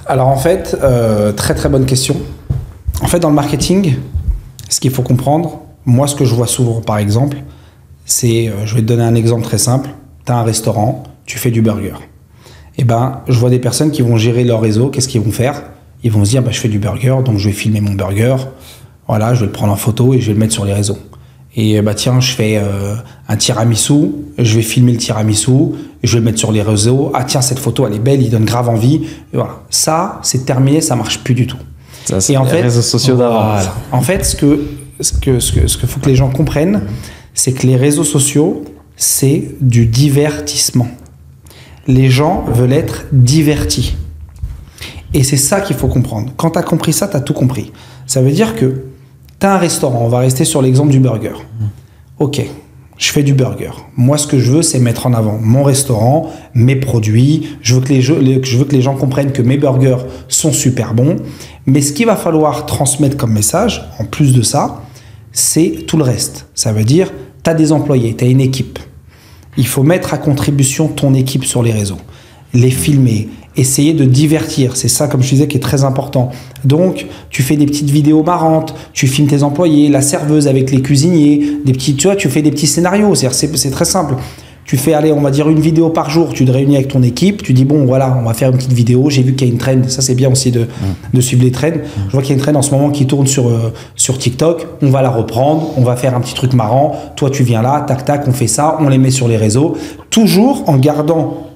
Alors en fait, très très bonne question. En fait, dans le marketing, ce qu'il faut comprendre, moi ce que je vois souvent par exemple, c'est, je vais te donner un exemple très simple, tu as un restaurant, tu fais du burger. Et je vois des personnes qui vont gérer leur réseau, qu'est-ce qu'ils vont faire? Ils vont se dire, je fais du burger, donc je vais filmer mon burger, voilà, je vais le prendre en photo et je vais le mettre sur les réseaux. Et tiens, je fais un tiramisu, je vais filmer le tiramisu, je vais le mettre sur les réseaux, ah tiens, cette photo elle est belle, il donne grave envie. Et voilà. Ça, c'est terminé, ça marche plus du tout. Ça, c'est les réseaux sociaux d'avant. Voilà. En fait, ce que faut que les gens comprennent, c'est que les réseaux sociaux, c'est du divertissement. Les gens veulent être divertis. Et c'est ça qu'il faut comprendre. Quand tu as compris ça, tu as tout compris. Ça veut dire que tu as un restaurant, on va rester sur l'exemple du burger. Ok, je fais du burger. Moi, ce que je veux, c'est mettre en avant mon restaurant, mes produits. Je veux que les gens comprennent que mes burgers sont super bons. Mais ce qu'il va falloir transmettre comme message, en plus de ça, c'est tout le reste. Ça veut dire, tu as des employés, tu as une équipe. Il faut mettre à contribution ton équipe sur les réseaux, les filmer, essayer de divertir. C'est ça, comme je disais, qui est très important. Donc, tu fais des petites vidéos marrantes, tu filmes tes employés, la serveuse avec les cuisiniers, tu fais des petits scénarios. C'est très simple. Tu fais, allez, on va dire une vidéo par jour, tu te réunis avec ton équipe, tu dis, bon, voilà, on va faire une petite vidéo. J'ai vu qu'il y a une trend, ça c'est bien aussi de suivre les trends. Je vois qu'il y a une trend en ce moment qui tourne sur TikTok. On va la reprendre, on va faire un petit truc marrant. Toi, tu viens là, tac, tac, on fait ça, on les met sur les réseaux. Toujours en gardant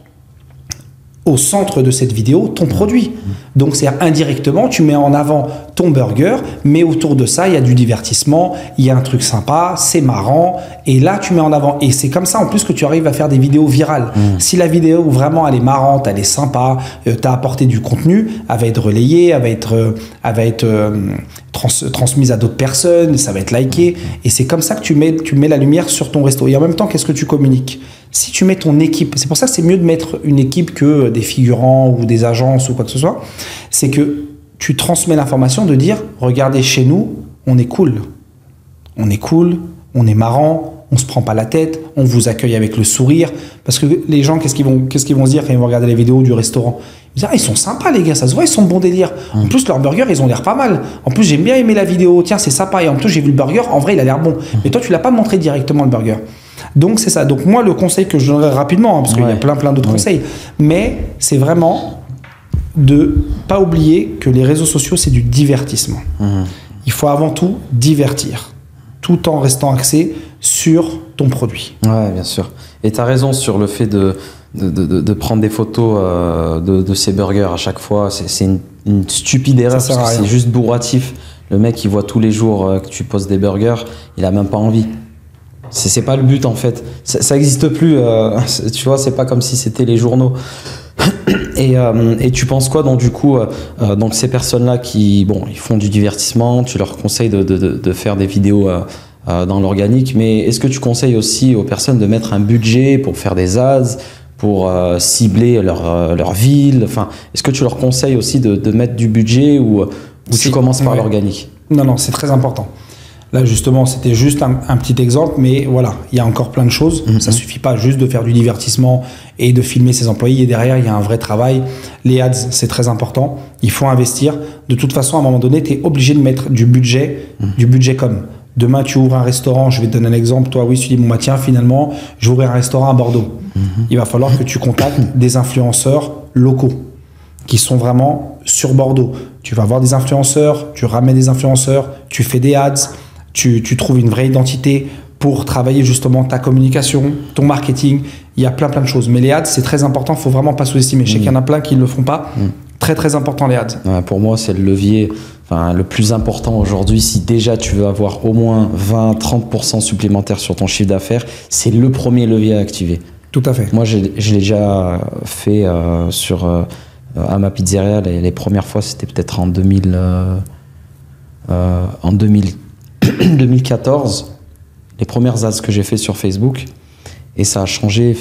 au centre de cette vidéo ton produit. Donc c'est indirectement, tu mets en avant ton burger, mais autour de ça, il y a du divertissement, il y a un truc sympa, c'est marrant, et là tu mets en avant. Et c'est comme ça en plus que tu arrives à faire des vidéos virales. Si la vidéo vraiment elle est marrante, elle est sympa, t'as apporté du contenu, elle va être relayée, elle va être transmise à d'autres personnes, ça va être liké, et c'est comme ça que tu mets la lumière sur ton resto. Et en même temps, qu'est-ce que tu communiques? Si tu mets ton équipe, c'est pour ça que c'est mieux de mettre une équipe que des figurants ou des agences ou quoi que ce soit, c'est que tu transmets l'information de dire, regardez chez nous, on est cool, on est marrant, on se prend pas la tête, on vous accueille avec le sourire, parce que les gens, qu'est-ce qu'ils vont se dire quand ils vont regarder les vidéos du restaurant? Ils vont dire, ils sont sympas les gars, ça se voit, ils sont bons délire. En plus, leurs burgers, ils ont l'air pas mal. En plus, j'ai bien aimé la vidéo, tiens, c'est sympa, et en plus, j'ai vu le burger, en vrai, il a l'air bon. Mais toi, tu l'as pas montré directement le burger. Donc c'est ça. Donc moi le conseil que je donnerais rapidement, parce qu'il y a plein d'autres conseils, mais c'est vraiment de pas oublier que les réseaux sociaux c'est du divertissement. Il faut avant tout divertir, tout en restant axé sur ton produit. Ouais, bien sûr. Et tu as raison sur le fait de prendre des photos de ces burgers à chaque fois. C'est une stupide erreur parce que c'est juste bourratif. Le mec, il voit tous les jours que tu postes des burgers, il a même pas envie. C'est pas le but en fait. Ça existe plus. Tu vois, c'est pas comme si c'était les journaux. Et tu penses quoi donc du coup donc ces personnes-là qui ils font du divertissement, tu leur conseilles de faire des vidéos dans l'organique, mais est-ce que tu conseilles aussi aux personnes de mettre un budget pour faire des ads, pour cibler leur ville, enfin est-ce que tu leur conseilles aussi de mettre du budget ou tu commences par l'organique? Non, c'est très important. Là, justement, c'était juste un petit exemple, mais voilà, il y a encore plein de choses. Ça suffit pas juste de faire du divertissement et de filmer ses employés. Et derrière, il y a un vrai travail. Les ads, c'est très important. Il faut investir. De toute façon, à un moment donné, tu es obligé de mettre du budget com. Demain, tu ouvres un restaurant. Je vais te donner un exemple. Toi, oui, tu dis, bon, bah, tiens, finalement, je vais ouvrir un restaurant à Bordeaux. Il va falloir que tu contactes des influenceurs locaux qui sont vraiment sur Bordeaux. Tu vas avoir des influenceurs, tu ramènes des influenceurs, tu fais des ads. Tu trouves une vraie identité pour travailler justement ta communication, ton marketing. Il y a plein de choses. Mais les ads, c'est très important. Il ne faut vraiment pas sous-estimer. Je sais qu'il y en a plein qui ne le font pas. Très, très important les ads. Ouais, pour moi, c'est le levier le plus important aujourd'hui. Si déjà tu veux avoir au moins 20-30% supplémentaire sur ton chiffre d'affaires, c'est le premier levier à activer. Tout à fait. Moi, je l'ai déjà fait à ma pizzeria. Les premières fois, c'était peut-être en 2014, les premières ads que j'ai fait sur Facebook, et ça a changé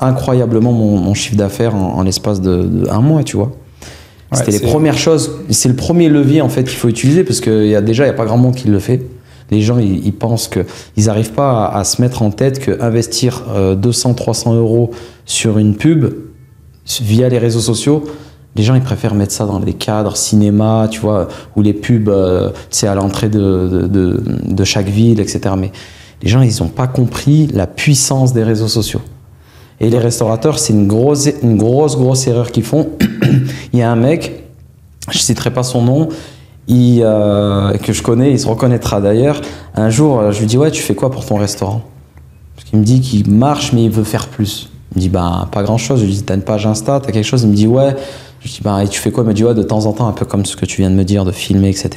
incroyablement mon chiffre d'affaires en l'espace de 1 mois, tu vois. C'était les premières choses, c'est le premier levier en fait qu'il faut utiliser parce qu'il y a pas grand monde qui le fait. Les gens ils pensent qu'ils n'arrivent pas à se mettre en tête qu'investir 200-300 € sur une pub via les réseaux sociaux, les gens ils préfèrent mettre ça dans les cadres cinéma, tu vois, ou les pubs à l'entrée de chaque ville, etc. Mais les gens ils n'ont pas compris la puissance des réseaux sociaux. Et les restaurateurs, c'est une grosse erreur qu'ils font. Il y a un mec, je citerai pas son nom, que je connais, il se reconnaîtra d'ailleurs. Un jour, je lui dis, ouais, tu fais quoi pour ton restaurant? Parce qu'il me dit qu'il marche, mais il veut faire plus. Il me dit, bah, pas grand chose. Je lui dis, t'as une page Insta, t'as quelque chose? Il me dit, ouais. Je lui dis, bah, et tu fais quoi? Il me dit, ouais, de temps en temps, un peu comme ce que tu viens de me dire, de filmer, etc.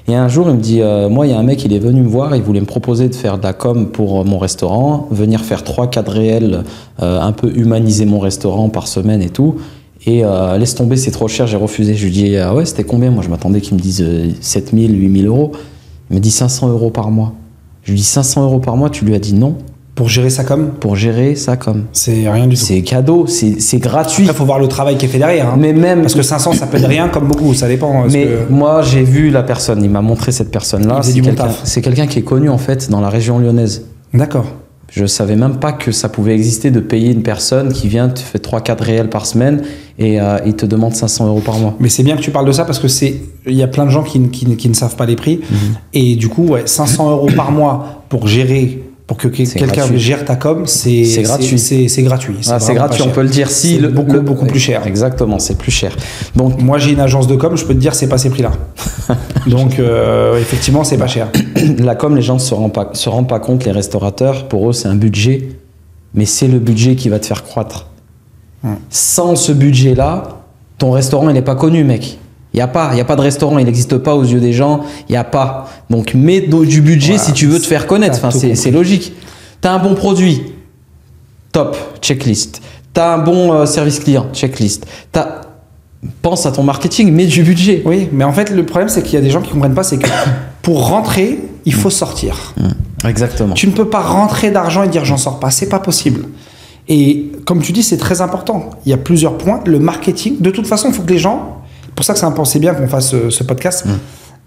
Et un jour, il me dit, moi, il y a un mec, il est venu me voir, il voulait me proposer de faire de la com pour mon restaurant, venir faire 3-4 réels, un peu humaniser mon restaurant par semaine et tout. Et laisse tomber, c'est trop cher, j'ai refusé. Je lui dis, ouais, c'était combien? Moi, je m'attendais qu'il me dise 7 000, 8 000 €. Il me dit 500 € par mois. Je lui dis, 500 € par mois, tu lui as dit non? Pour gérer sa com? Pour gérer sa com. C'est rien du tout. C'est cadeau, c'est gratuit. Après, il faut voir le travail qui est fait derrière. Hein. Mais même... Parce que 500, ça peut être rien comme beaucoup, ça dépend. Mais moi, j'ai vu la personne, il m'a montré cette personne-là. C'est quelqu'un qui est connu en fait dans la région lyonnaise. D'accord. Je ne savais même pas que ça pouvait exister de payer une personne qui vient, te fait 3-4 réels par semaine et il te demande 500 € par mois. Mais c'est bien que tu parles de ça parce que il y a plein de gens qui ne savent pas les prix. Et du coup, ouais, 500 € par mois pour gérer... Pour que quelqu'un gère ta com, c'est gratuit. C'est gratuit. C'est gratuit, on peut le dire. Si beaucoup plus cher. Exactement, c'est plus cher. Donc moi, j'ai une agence de com, je peux te dire, c'est pas ces prix-là. Donc effectivement, c'est pas cher. La com, les gens ne se rendent pas compte. Les restaurateurs, pour eux, c'est un budget, mais c'est le budget qui va te faire croître. Sans ce budget-là, ton restaurant, il n'est pas connu, mec. Il n'y a pas de restaurant, il n'existe pas aux yeux des gens, il n'y a pas. Donc mets du budget si tu veux te faire connaître, enfin, c'est logique. Tu as un bon produit, top, checklist. Tu as un bon service client, checklist. Pense à ton marketing, mets du budget. Oui, mais en fait le problème c'est qu'il y a des gens qui ne comprennent pas, c'est que pour rentrer, il faut sortir. Exactement. Tu ne peux pas rentrer d'argent et dire j'en sors pas, c'est pas possible. Et comme tu dis, c'est très important. Il y a plusieurs points. Le marketing, de toute façon, il faut que les gens... C'est pour ça que c'est bien qu'on fasse ce podcast.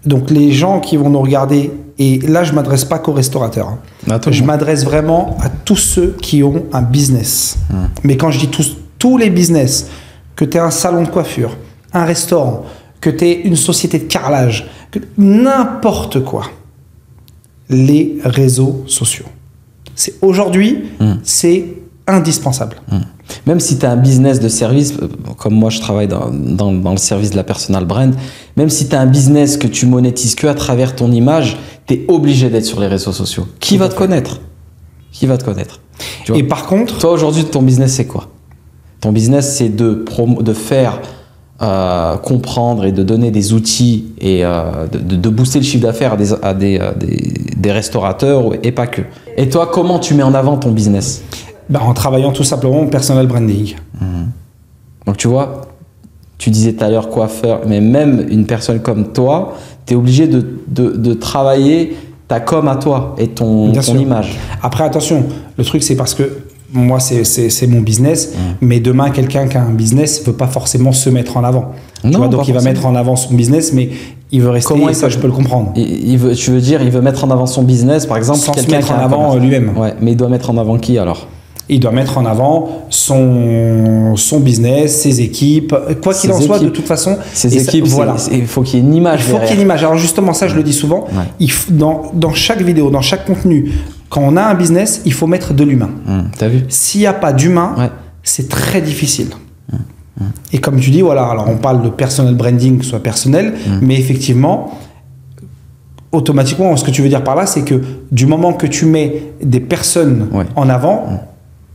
Donc les gens qui vont nous regarder, et là je ne m'adresse pas qu'aux restaurateurs. Je m'adresse vraiment à tous ceux qui ont un business. Mais quand je dis tous les business, que tu aies un salon de coiffure, un restaurant, que tu aies une société de carrelage, n'importe quoi, les réseaux sociaux. Aujourd'hui, c'est indispensable. Même si tu as un business de service, comme moi je travaille dans le service de la personal brand, même si tu as un business que tu monétises que à travers ton image, tu es obligé d'être sur les réseaux sociaux. Qui va te connaître? Qui va te connaître? Et par contre... Toi aujourd'hui, ton business c'est quoi? Ton business c'est de faire comprendre et de donner des outils et de booster le chiffre d'affaires à des restaurateurs et pas que. Et toi, comment tu mets en avant ton business? En travaillant tout simplement au personal branding. Donc tu vois, tu disais tout à l'heure coiffeur, mais même une personne comme toi, tu es obligé de travailler ta com à toi et ton image. Après, attention, le truc, c'est parce que moi, c'est mon business, mais demain, quelqu'un qui a un business ne veut pas forcément se mettre en avant. Tu vois, donc il va mettre en avant son business, mais il veut rester, et ça, je peux le comprendre. Tu veux dire, il veut mettre en avant son business, par exemple, sans se mettre en avant lui-même. Ouais, mais il doit mettre en avant qui alors? Il doit mettre en avant son business, ses équipes, quoi qu'il en soit, de toute façon. Ses équipes, voilà. Il faut qu'il y ait une image. Il faut qu'il y ait une image. Alors justement, ça, je le dis souvent, dans chaque vidéo, dans chaque contenu, quand on a un business, il faut mettre de l'humain. T'as vu? S'il n'y a pas d'humain, c'est très difficile. Et comme tu dis, voilà, alors on parle de personal branding, que ce soit personnel, mais effectivement, automatiquement, ce que tu veux dire par là, c'est que du moment que tu mets des personnes en avant,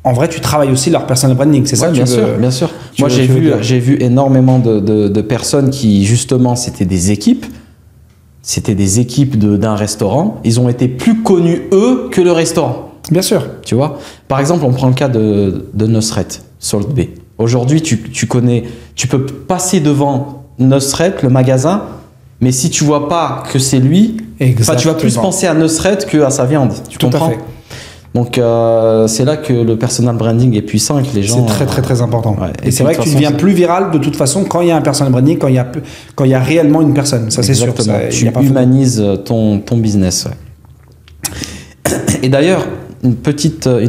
en vrai, tu travailles aussi leur personal branding, c'est ça? Bien sûr, bien sûr. Moi, j'ai vu énormément de personnes qui, justement, c'était des équipes. C'était des équipes d'un restaurant. Ils ont été plus connus, eux, que le restaurant. Bien sûr. Tu vois? Par exemple, on prend le cas de Nusret, Salt Bay. Aujourd'hui, tu peux passer devant Nusret, le magasin, mais si tu vois pas que c'est lui, tu vas plus penser à Nusret qu'à sa viande. Tu comprends? Tout à fait. Donc, c'est là que le personal branding est puissant et que les gens... C'est très, très important. Et c'est vrai que tu deviens plus viral de toute façon quand il y a un personal branding, quand il y a réellement une personne. Ça, c'est sûr. Tu humanises ton business. Et d'ailleurs, une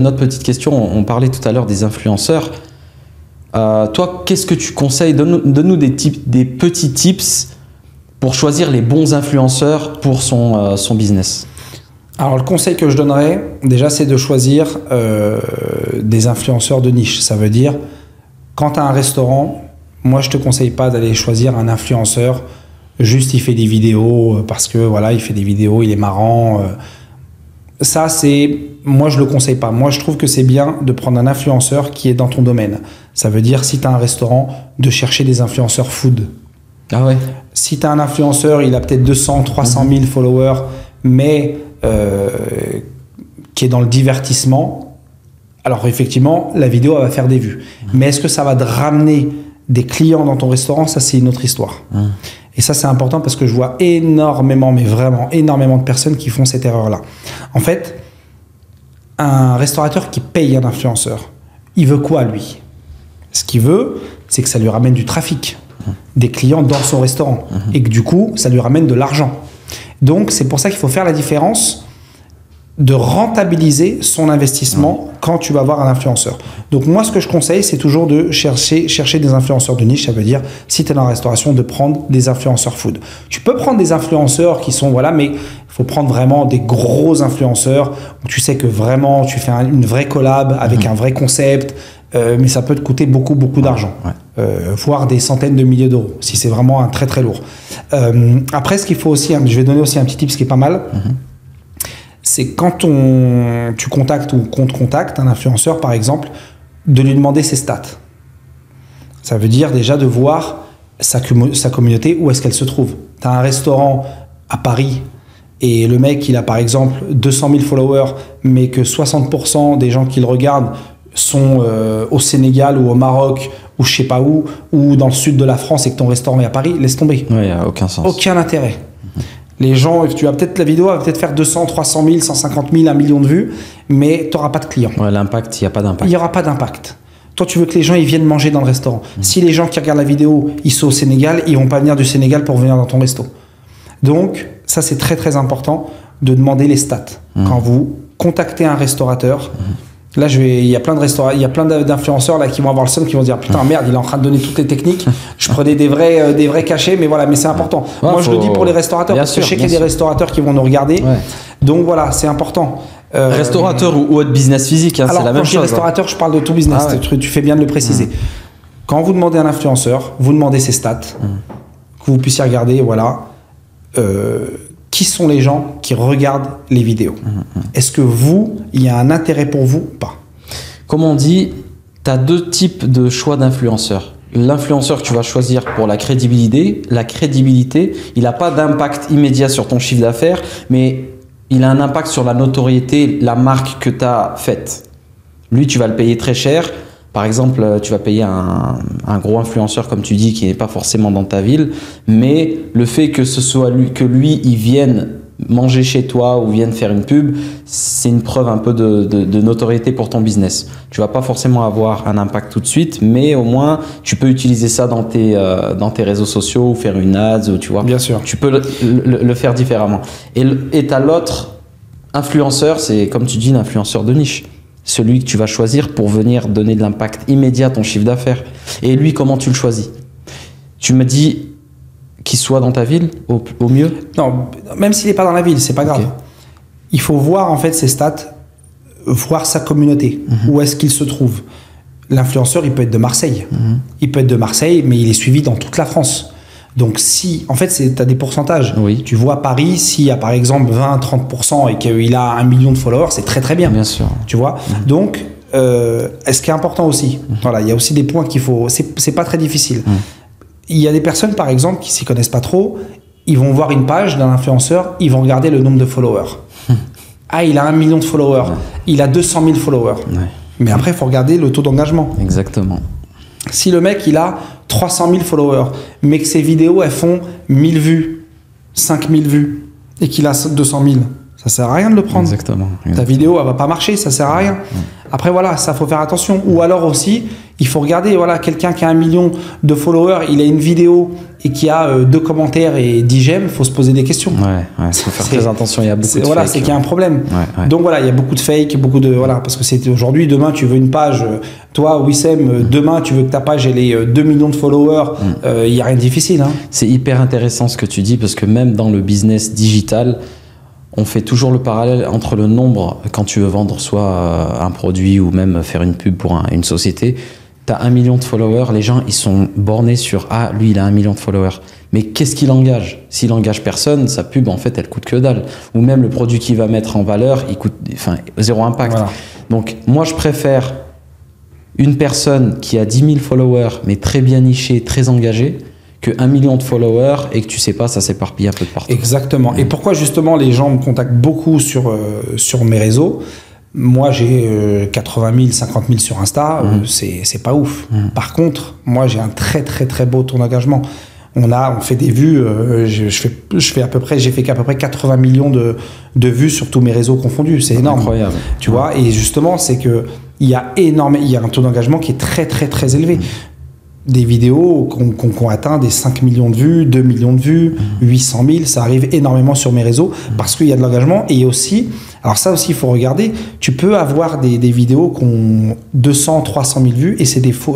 autre petite question. On parlait tout à l'heure des influenceurs. Toi, qu'est-ce que tu conseilles? Donne-nous des petits tips pour choisir les bons influenceurs pour son business. Alors, le conseil que je donnerais, déjà, c'est de choisir des influenceurs de niche. Ça veut dire, quand tu as un restaurant, moi, je ne te conseille pas d'aller choisir un influenceur, juste il fait des vidéos parce que, voilà, il fait des vidéos, il est marrant. Ça, moi, je ne le conseille pas. Moi, je trouve que c'est bien de prendre un influenceur qui est dans ton domaine. Ça veut dire, si tu as un restaurant, de chercher des influenceurs food. Ah ouais. Si tu as un influenceur, il a peut-être 200, 300 000 followers, mais qui est dans le divertissement, alors effectivement, la vidéo elle va faire des vues. Mais est-ce que ça va te ramener des clients dans ton restaurant? Ça, c'est une autre histoire. Et ça, c'est important parce que je vois énormément, mais vraiment énormément de personnes qui font cette erreur-là. En fait, un restaurateur qui paye un influenceur, il veut quoi, lui? Ce qu'il veut, c'est que ça lui ramène du trafic, des clients dans son restaurant, et que du coup, ça lui ramène de l'argent. Donc, c'est pour ça qu'il faut faire la différence de rentabiliser son investissement quand tu vas voir un influenceur. Donc, moi, ce que je conseille, c'est toujours de chercher des influenceurs de niche. Ça veut dire, si tu es dans la restauration, de prendre des influenceurs food. Tu peux prendre des influenceurs qui sont, voilà, mais il faut prendre vraiment des gros influenceurs où tu sais que vraiment, tu fais une vraie collab avec un vrai concept, mais ça peut te coûter beaucoup d'argent. Voire des centaines de milliers d'euros, si c'est vraiment un très très lourd. Après, ce qu'il faut aussi, je vais donner aussi un petit tip, ce qui est pas mal, c'est quand tu contactes ou qu'on te contacte, un influenceur par exemple, de lui demander ses stats. Ça veut dire déjà de voir sa communauté, où est-ce qu'elle se trouve. Tu as un restaurant à Paris et le mec, il a par exemple 200 000 followers, mais que 60% des gens qui le regardent sont au Sénégal ou au Maroc ou je sais pas où, ou dans le sud de la France et que ton restaurant est à Paris, laisse tomber. Oui, il n'y a aucun sens. Aucun intérêt. Les gens, la vidéo va peut-être faire 200, 300 000, 150 000, 1 million de vues, mais tu n'auras pas de clients. Ouais, l'impact, il n'y a pas d'impact. Il n'y aura pas d'impact. Toi, tu veux que les gens ils viennent manger dans le restaurant. Si les gens qui regardent la vidéo, ils sont au Sénégal, ils ne vont pas venir du Sénégal pour venir dans ton resto. Donc, ça, c'est très, très important de demander les stats. Quand vous contactez un restaurateur, là, il y a plein d'influenceurs là qui vont avoir le seum, qui vont dire putain merde, il est en train de donner toutes les techniques. Je prenais des vrais cachets, mais voilà, mais c'est important. Moi, je le dis pour les restaurateurs parce que je sais qu'il y a des restaurateurs qui vont nous regarder. Donc voilà, c'est important. Restaurateur ou autre business physique, hein, c'est la même chose. Alors, quand je dis restaurateur, je parle de tout business. Tu fais bien de le préciser. Quand vous demandez à un influenceur, vous demandez ses stats, que vous puissiez regarder, voilà. Qui sont les gens qui regardent les vidéos? Est-ce que il y a un intérêt pour vous ou pas? Comme on dit, tu as deux types de choix d'influenceurs. L'influenceur que tu vas choisir pour la crédibilité, il n'a pas d'impact immédiat sur ton chiffre d'affaires, mais il a un impact sur la notoriété, la marque que tu as faite. Lui, tu vas le payer très cher. Par exemple, tu vas payer un gros influenceur, comme tu dis, qui n'est pas forcément dans ta ville, mais le fait que ce soit lui, il vienne manger chez toi ou vienne faire une pub, c'est une preuve un peu de notoriété pour ton business. Tu vas pas forcément avoir un impact tout de suite, mais au moins tu peux utiliser ça dans tes réseaux sociaux ou faire une ads, ou tu vois. Bien sûr. Tu peux le faire différemment. Et t'as l'autre influenceur, c'est comme tu dis, l'influenceur de niche. Celui que tu vas choisir pour venir donner de l'impact immédiat à ton chiffre d'affaires. Et lui, comment tu le choisis? Tu me dis qu'il soit dans ta ville au mieux? Non, même s'il n'est pas dans la ville, c'est pas grave. Okay. Il faut voir en fait ses stats, voir sa communauté, où est-ce qu'il se trouve. L'influenceur, il peut être de Marseille. Il peut être de Marseille, mais il est suivi dans toute la France. Donc si, en fait, tu as des pourcentages. Oui. Tu vois Paris, s'il y a par exemple 20-30% et qu'il a 1 million de followers, c'est très très bien. Bien sûr. Tu vois. Donc, ce qui est important aussi, voilà, il y a aussi des points qu'il faut. C'est pas très difficile. Il y a des personnes, par exemple, qui s'y connaissent pas trop. Ils vont voir une page d'un influenceur, ils vont regarder le nombre de followers. Ah, il a 1 million de followers. Il a 200 000 followers. Mais après, il faut regarder le taux d'engagement. Exactement. Si le mec, il a 300 000 followers, mais que ses vidéos, elles font 1000 vues, 5000 vues, et qu'il a 200 000, ça sert à rien de le prendre. Exactement. Ta vidéo, elle va pas marcher, ça sert à rien. Après, voilà, ça faut faire attention. Ou alors aussi, il faut regarder, voilà, quelqu'un qui a 1 million de followers, il a une vidéo et qui a 2 commentaires et 10 j'aime, faut se poser des questions. Ouais, faut faire très attention, il y a beaucoup de voilà, fake, c'est qu'il y a un problème. Ouais. Donc voilà, il y a beaucoup de fake, beaucoup de voilà, parce que c'est aujourd'hui, demain tu veux une page, toi Wissem, demain tu veux que ta page elle ait 2 millions de followers, il y a rien de difficile. Hein. C'est hyper intéressant ce que tu dis parce que même dans le business digital, on fait toujours le parallèle entre le nombre, quand tu veux vendre soit un produit ou même faire une pub pour une société, tu as 1 million de followers, les gens ils sont bornés sur « Ah, lui il a 1 million de followers ». Mais qu'est-ce qu'il engage? S'il engage personne, sa pub en fait elle coûte que dalle. Ou même le produit qu'il va mettre en valeur, il coûte zéro impact. Voilà. Donc moi je préfère une personne qui a 10 000 followers mais très bien nichée, très engagée, que 1 million de followers et que tu sais pas, ça s'éparpille un peu de partout. Exactement. Et pourquoi justement les gens me contactent beaucoup sur mes réseaux? Moi j'ai 80 000, 50 000 sur Insta, c'est pas ouf. Par contre, moi j'ai un très très très beau taux d'engagement. On fait des vues, j'ai fait qu'à peu près 80 millions de vues sur tous mes réseaux confondus. C'est énorme. Incroyable. Tu vois, et justement, c'est que il y a un taux d'engagement qui est très très très élevé. Des vidéos qu'on atteint des 5 millions de vues, 2 millions de vues, 800 000, ça arrive énormément sur mes réseaux parce qu'il y a de l'engagement. Et aussi, alors ça aussi il faut regarder, tu peux avoir des vidéos qui ont 200, 300 000 vues et c'est des faux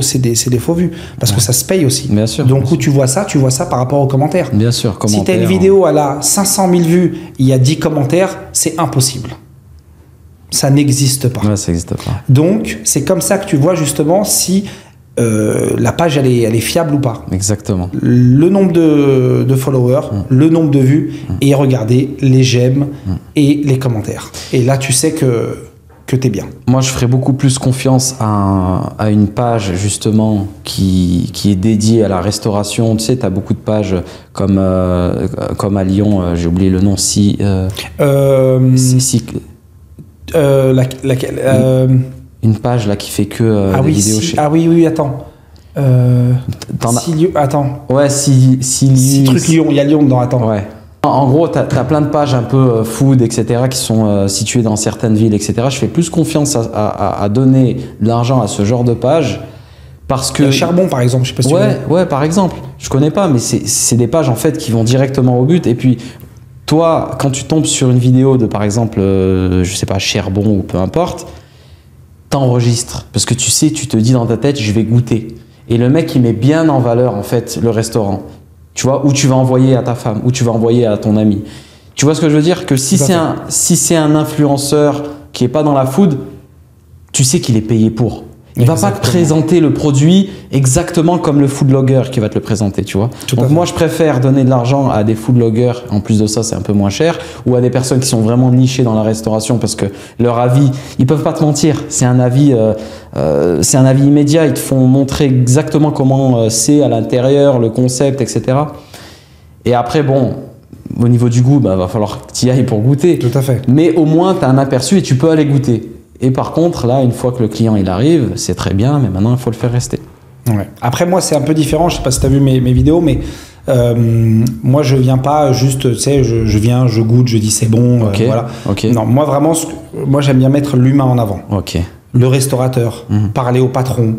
vues parce que ça se paye aussi. Bien sûr. Donc où tu vois ça par rapport aux commentaires. Bien sûr, si tu as une vidéo, elle a 500 000 vues, il y a 10 commentaires, c'est impossible. Ça n'existe pas. Ouais, ça n'existe pas. Donc c'est comme ça que tu vois justement si la page elle est fiable ou pas. Exactement. Le nombre de followers, le nombre de vues et regarder les j'aime et les commentaires. Et là tu sais que t'es bien. Moi je ferais beaucoup plus confiance à une page justement qui est dédiée à la restauration. Tu sais, tu as beaucoup de pages comme à Lyon, j'ai oublié le nom, une page là qui fait que des vidéos chez... Ah oui, attends. Attends. Ouais, si truc Lyon, il y a Lyon dedans, attends. Ouais. En gros, tu as plein de pages un peu food, etc., qui sont situées dans certaines villes, etc. Je fais plus confiance à donner de l'argent à ce genre de pages parce que... Charbon, par exemple, je sais pas si ouais, par exemple. Je connais pas, mais c'est des pages en fait qui vont directement au but. Et puis, toi, quand tu tombes sur une vidéo de, par exemple, je sais pas, Charbon ou peu importe, t'enregistres parce que tu sais, tu te dis dans ta tête, je vais goûter. Et le mec, il met bien en valeur en fait le restaurant. Tu vois, où tu vas envoyer à ta femme, où tu vas envoyer à ton ami. Tu vois ce que je veux dire? Que si c'est un influenceur qui est pas dans la food, tu sais qu'il est payé pour. Il va pas te présenter le produit exactement comme le foodlogger qui va te le présenter, tu vois. Donc moi, je préfère donner de l'argent à des foodloggers. En plus de ça, c'est un peu moins cher, ou à des personnes qui sont vraiment nichées dans la restauration parce que leur avis, ils peuvent pas te mentir. C'est un avis immédiat. Ils te font montrer exactement comment c'est à l'intérieur, le concept, etc. Et après, bon, au niveau du goût, bah, va falloir que tu y ailles pour goûter. Tout à fait. Mais au moins, tu as un aperçu et tu peux aller goûter. Et par contre, là, une fois que le client il arrive, c'est très bien, mais maintenant, il faut le faire rester. Ouais. Après, moi, c'est un peu différent. Je sais pas si tu as vu mes vidéos, mais moi, je viens pas juste, tu sais, je viens, je goûte, je dis c'est bon, Ok, voilà. ok. Non, moi, vraiment, moi, j'aime bien mettre l'humain en avant. Ok. Le restaurateur, parler au patron,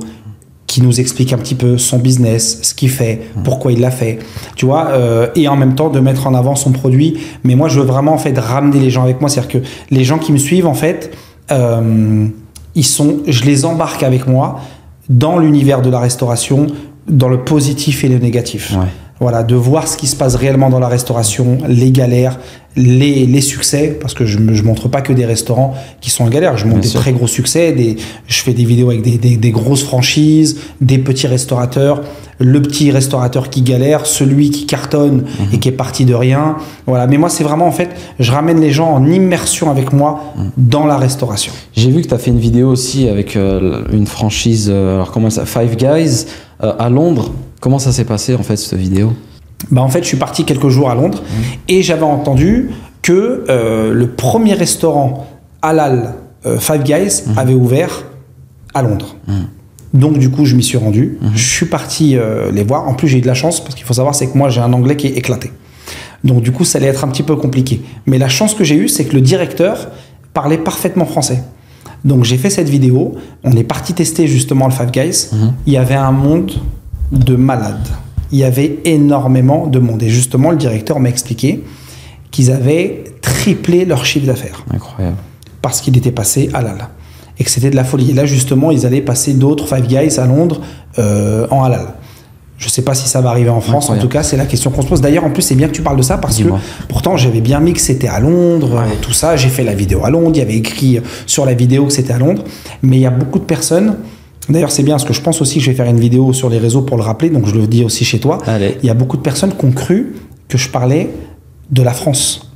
qui nous explique un petit peu son business, ce qu'il fait, pourquoi il l'a fait, tu vois, et en même temps de mettre en avant son produit. Mais moi, je veux vraiment en fait ramener les gens avec moi, c'est-à-dire que les gens qui me suivent, en fait, je les embarque avec moi dans l'univers de la restauration, dans le positif et le négatif. Ouais. Voilà, de voir ce qui se passe réellement dans la restauration, les galères, les succès, parce que je montre pas que des restaurants qui sont en galère, je montre Bien des sûr. très gros succès, je fais des vidéos avec des grosses franchises, des petits restaurateurs, le petit restaurateur qui galère, celui qui cartonne et qui est parti de rien. Voilà, mais moi c'est vraiment en fait, je ramène les gens en immersion avec moi dans la restauration. J'ai vu que tu as fait une vidéo aussi avec une franchise, alors comment ça, Five Guys, à Londres. Comment ça s'est passé en fait cette vidéo? Bah en fait, je suis parti quelques jours à Londres et j'avais entendu que le premier restaurant halal Five Guys avait ouvert à Londres. Donc du coup, je m'y suis rendu. Je suis parti les voir. En plus, j'ai eu de la chance parce qu'il faut savoir, c'est que moi, j'ai un anglais qui est éclaté. Donc du coup, ça allait être un petit peu compliqué. Mais la chance que j'ai eue, c'est que le directeur parlait parfaitement français. Donc j'ai fait cette vidéo. On est parti tester justement le Five Guys. Il y avait un monde de malades. Il y avait énormément de monde. Et justement, le directeur m'a expliqué qu'ils avaient triplé leur chiffre d'affaires. Incroyable. Parce qu'il était passé halal. Et que c'était de la folie. Et là, justement, ils allaient passer d'autres Five Guys à Londres en halal. Je ne sais pas si ça va arriver en France. Incroyable. En tout cas, c'est la question qu'on se pose. D'ailleurs, en plus, c'est bien que tu parles de ça parce que Dis-moi. pourtant, j'avais bien mis que c'était à Londres, tout ça. J'ai fait la vidéo à Londres. Il y avait écrit sur la vidéo que c'était à Londres. Mais il y a beaucoup de personnes. D'ailleurs, c'est bien parce que je pense aussi que je vais faire une vidéo sur les réseaux pour le rappeler. Donc, je le dis aussi chez toi. Allez. Il y a beaucoup de personnes qui ont cru que je parlais de la France.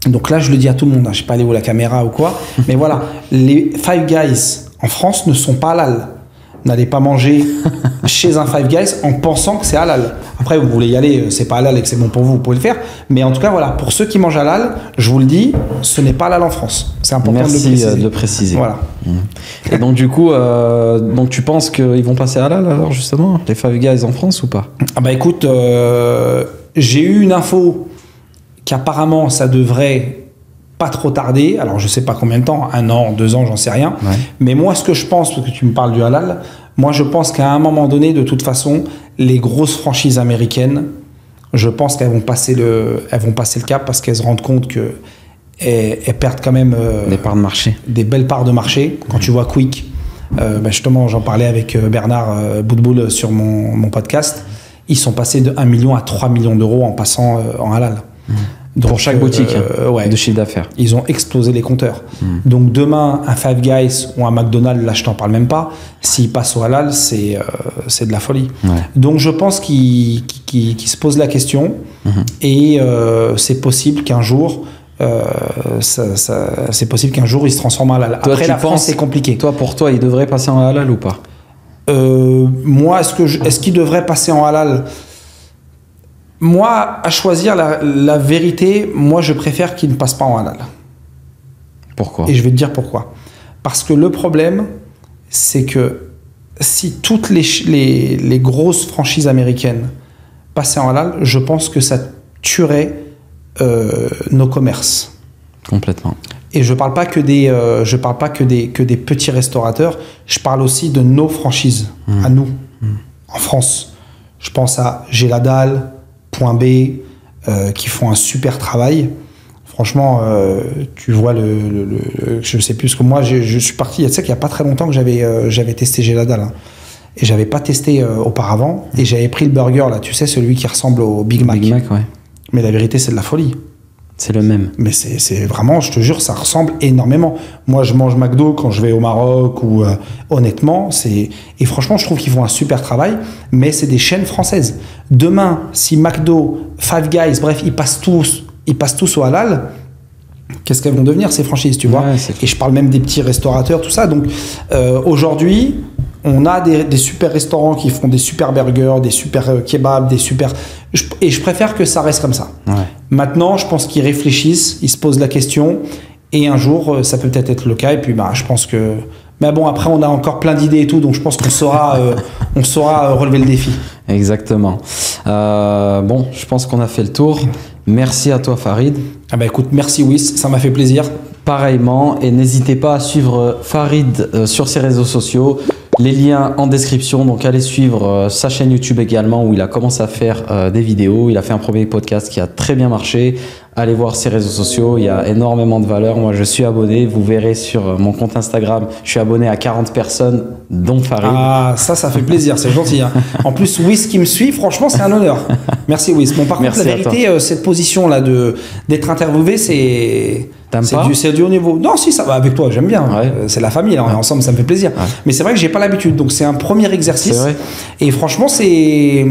Donc là, je le dis à tout le monde. Je ne sais pas aller où la caméra ou quoi. Mais voilà, les Five Guys en France ne sont pas halal. N'allez pas manger chez un Five Guys en pensant que c'est halal. Après, vous voulez y aller, c'est pas halal et que c'est bon pour vous, vous pouvez le faire. Mais en tout cas, voilà, pour ceux qui mangent halal, je vous le dis, ce n'est pas halal en France. C'est important Merci de le préciser. de le préciser. Voilà. Et donc du coup, donc tu penses qu'ils vont passer à halal alors justement, les Five Guys en France ou pas? Ah bah écoute, j'ai eu une info qu'apparemment ça devrait pas trop tarder. Alors je sais pas combien de temps, 1 an, 2 ans, j'en sais rien. Ouais. Mais moi, ce que je pense, parce que tu me parles du halal, moi je pense qu'à un moment donné, de toute façon, les grosses franchises américaines, je pense qu'elles vont passer le cap parce qu'elles se rendent compte que elles perdent quand même Des parts de marché. des belles parts de marché. Quand tu vois Quick, bah justement, j'en parlais avec Bernard Boutboul sur mon podcast, ils sont passés de 1 million à 3 millions d'euros en passant en halal. Donc, Pour chaque boutique ouais. de chiffre d'affaires. Ils ont explosé les compteurs. Donc demain, un Five Guys ou un McDonald's, là je t'en parle même pas, s'ils passent au halal, c'est de la folie. Ouais. Donc je pense qu'ils se posent la question et c'est possible qu'un jour, c'est possible qu'un jour ils se transforment en halal. Toi, Après tu la France, penses- c'est compliqué. Toi, pour toi, ils devraient passer en halal ou pas? Moi, est-ce qu'ils devraient passer en halal? Moi, à choisir la vérité, moi je préfère qu'ils ne passent pas en halal. Pourquoi? Et je vais te dire pourquoi. Parce que le problème, c'est que si toutes les grosses franchises américaines passaient en halal, je pense que ça tuerait nos commerces. Complètement. Et je parle pas que des petits restaurateurs. Je parle aussi de nos franchises, à nous, en France. Je pense à Géladal, Point B, qui font un super travail. Franchement, tu vois je sais plus, que moi, je suis parti, tu sais qu'il n'y a pas très longtemps que j'avais testé Géladal. Hein. Et j'avais pas testé auparavant. Et j'avais pris le burger, là, tu sais, celui qui ressemble au Big Mac. Big Mac, ouais. Mais la vérité, c'est de la folie. C'est le même. Mais c'est vraiment, je te jure, ça ressemble énormément. Moi, je mange McDo quand je vais au Maroc ou honnêtement, et franchement, je trouve qu'ils font un super travail, mais c'est des chaînes françaises. Demain, si McDo, Five Guys, bref, ils passent tous au halal, qu'est-ce qu'elles vont devenir ces franchises, tu vois? Ouais, c'est clair. Et je parle même des petits restaurateurs, tout ça. Donc aujourd'hui, on a des super restaurants qui font des super burgers, des super kebabs, et je préfère que ça reste comme ça. Ouais. Maintenant, je pense qu'ils réfléchissent, ils se posent la question, et un jour, ça peut peut-être être le cas. Et puis, je pense que... Mais bon, après, on a encore plein d'idées et tout, donc je pense qu'on saura, on saura relever le défi. Exactement. Bon, je pense qu'on a fait le tour. Merci à toi, Farid. Ah bah écoute, merci Wiss, ça m'a fait plaisir. Pareillement, et n'hésitez pas à suivre Farid sur ses réseaux sociaux. Les liens en description, donc allez suivre sa chaîne YouTube également où il a commencé à faire des vidéos. Il a fait un premier podcast qui a très bien marché. Allez voir ses réseaux sociaux, il y a énormément de valeur. Moi, je suis abonné. Vous verrez sur mon compte Instagram, je suis abonné à 40 personnes, dont Farid. Ah, ça fait plaisir, c'est gentil. Hein. En plus, Wiss qui me suit, franchement, c'est un honneur. Merci Wiss. Bon, par contre, la vérité, cette position-là d'être interviewé, c'est... C'est du haut niveau. Non, si, ça va avec toi, j'aime bien. Ouais. C'est la famille, là, on est ensemble, ça me fait plaisir. Ouais. Mais c'est vrai que j'ai pas l'habitude, donc c'est un premier exercice. Vrai. Et franchement, c'est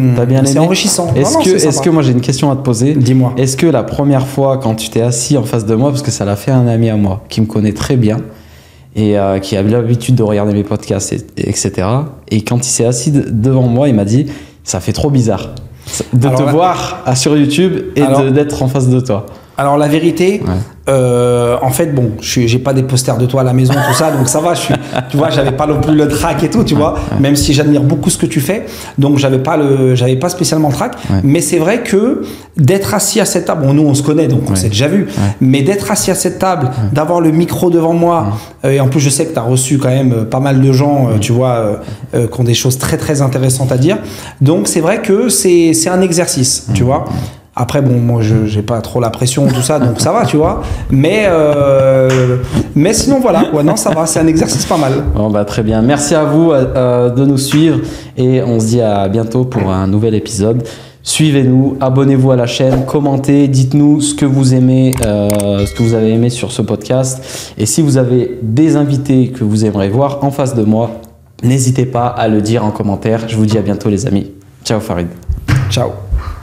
enrichissant. Est-ce que moi j'ai une question à te poser? Dis-moi. Est-ce que la première fois, quand tu t'es assis en face de moi, parce que ça l'a fait un ami à moi qui me connaît très bien et qui a l'habitude de regarder mes podcasts, etc. Et quand il s'est assis devant moi, il m'a dit ça fait trop bizarre de te voir sur YouTube et d'être en face de toi. Alors la vérité, en fait, bon, j'ai pas des posters de toi à la maison, tout ça, donc ça va. Tu vois, j'avais pas non plus le trac et tout, tu vois. Même si j'admire beaucoup ce que tu fais, donc j'avais pas spécialement le trac. Mais c'est vrai que d'être assis à cette table, bon, nous on se connaît, donc on s'est déjà vu. Mais d'être assis à cette table, d'avoir le micro devant moi, et en plus je sais que tu as reçu quand même pas mal de gens, tu vois, qui ont des choses très très intéressantes à dire. Donc c'est vrai que c'est un exercice, tu vois. Après, bon, moi, j'ai pas trop la pression, tout ça, donc ça va, tu vois. Mais sinon, voilà. Ouais, non, ça va. C'est un exercice pas mal. Bon, bah, très bien. Merci à vous de nous suivre et on se dit à bientôt pour un nouvel épisode. Suivez-nous, abonnez-vous à la chaîne, commentez, dites-nous ce que vous aimez, ce que vous avez aimé sur ce podcast. Et si vous avez des invités que vous aimeriez voir en face de moi, n'hésitez pas à le dire en commentaire. Je vous dis à bientôt, les amis. Ciao, Farid. Ciao.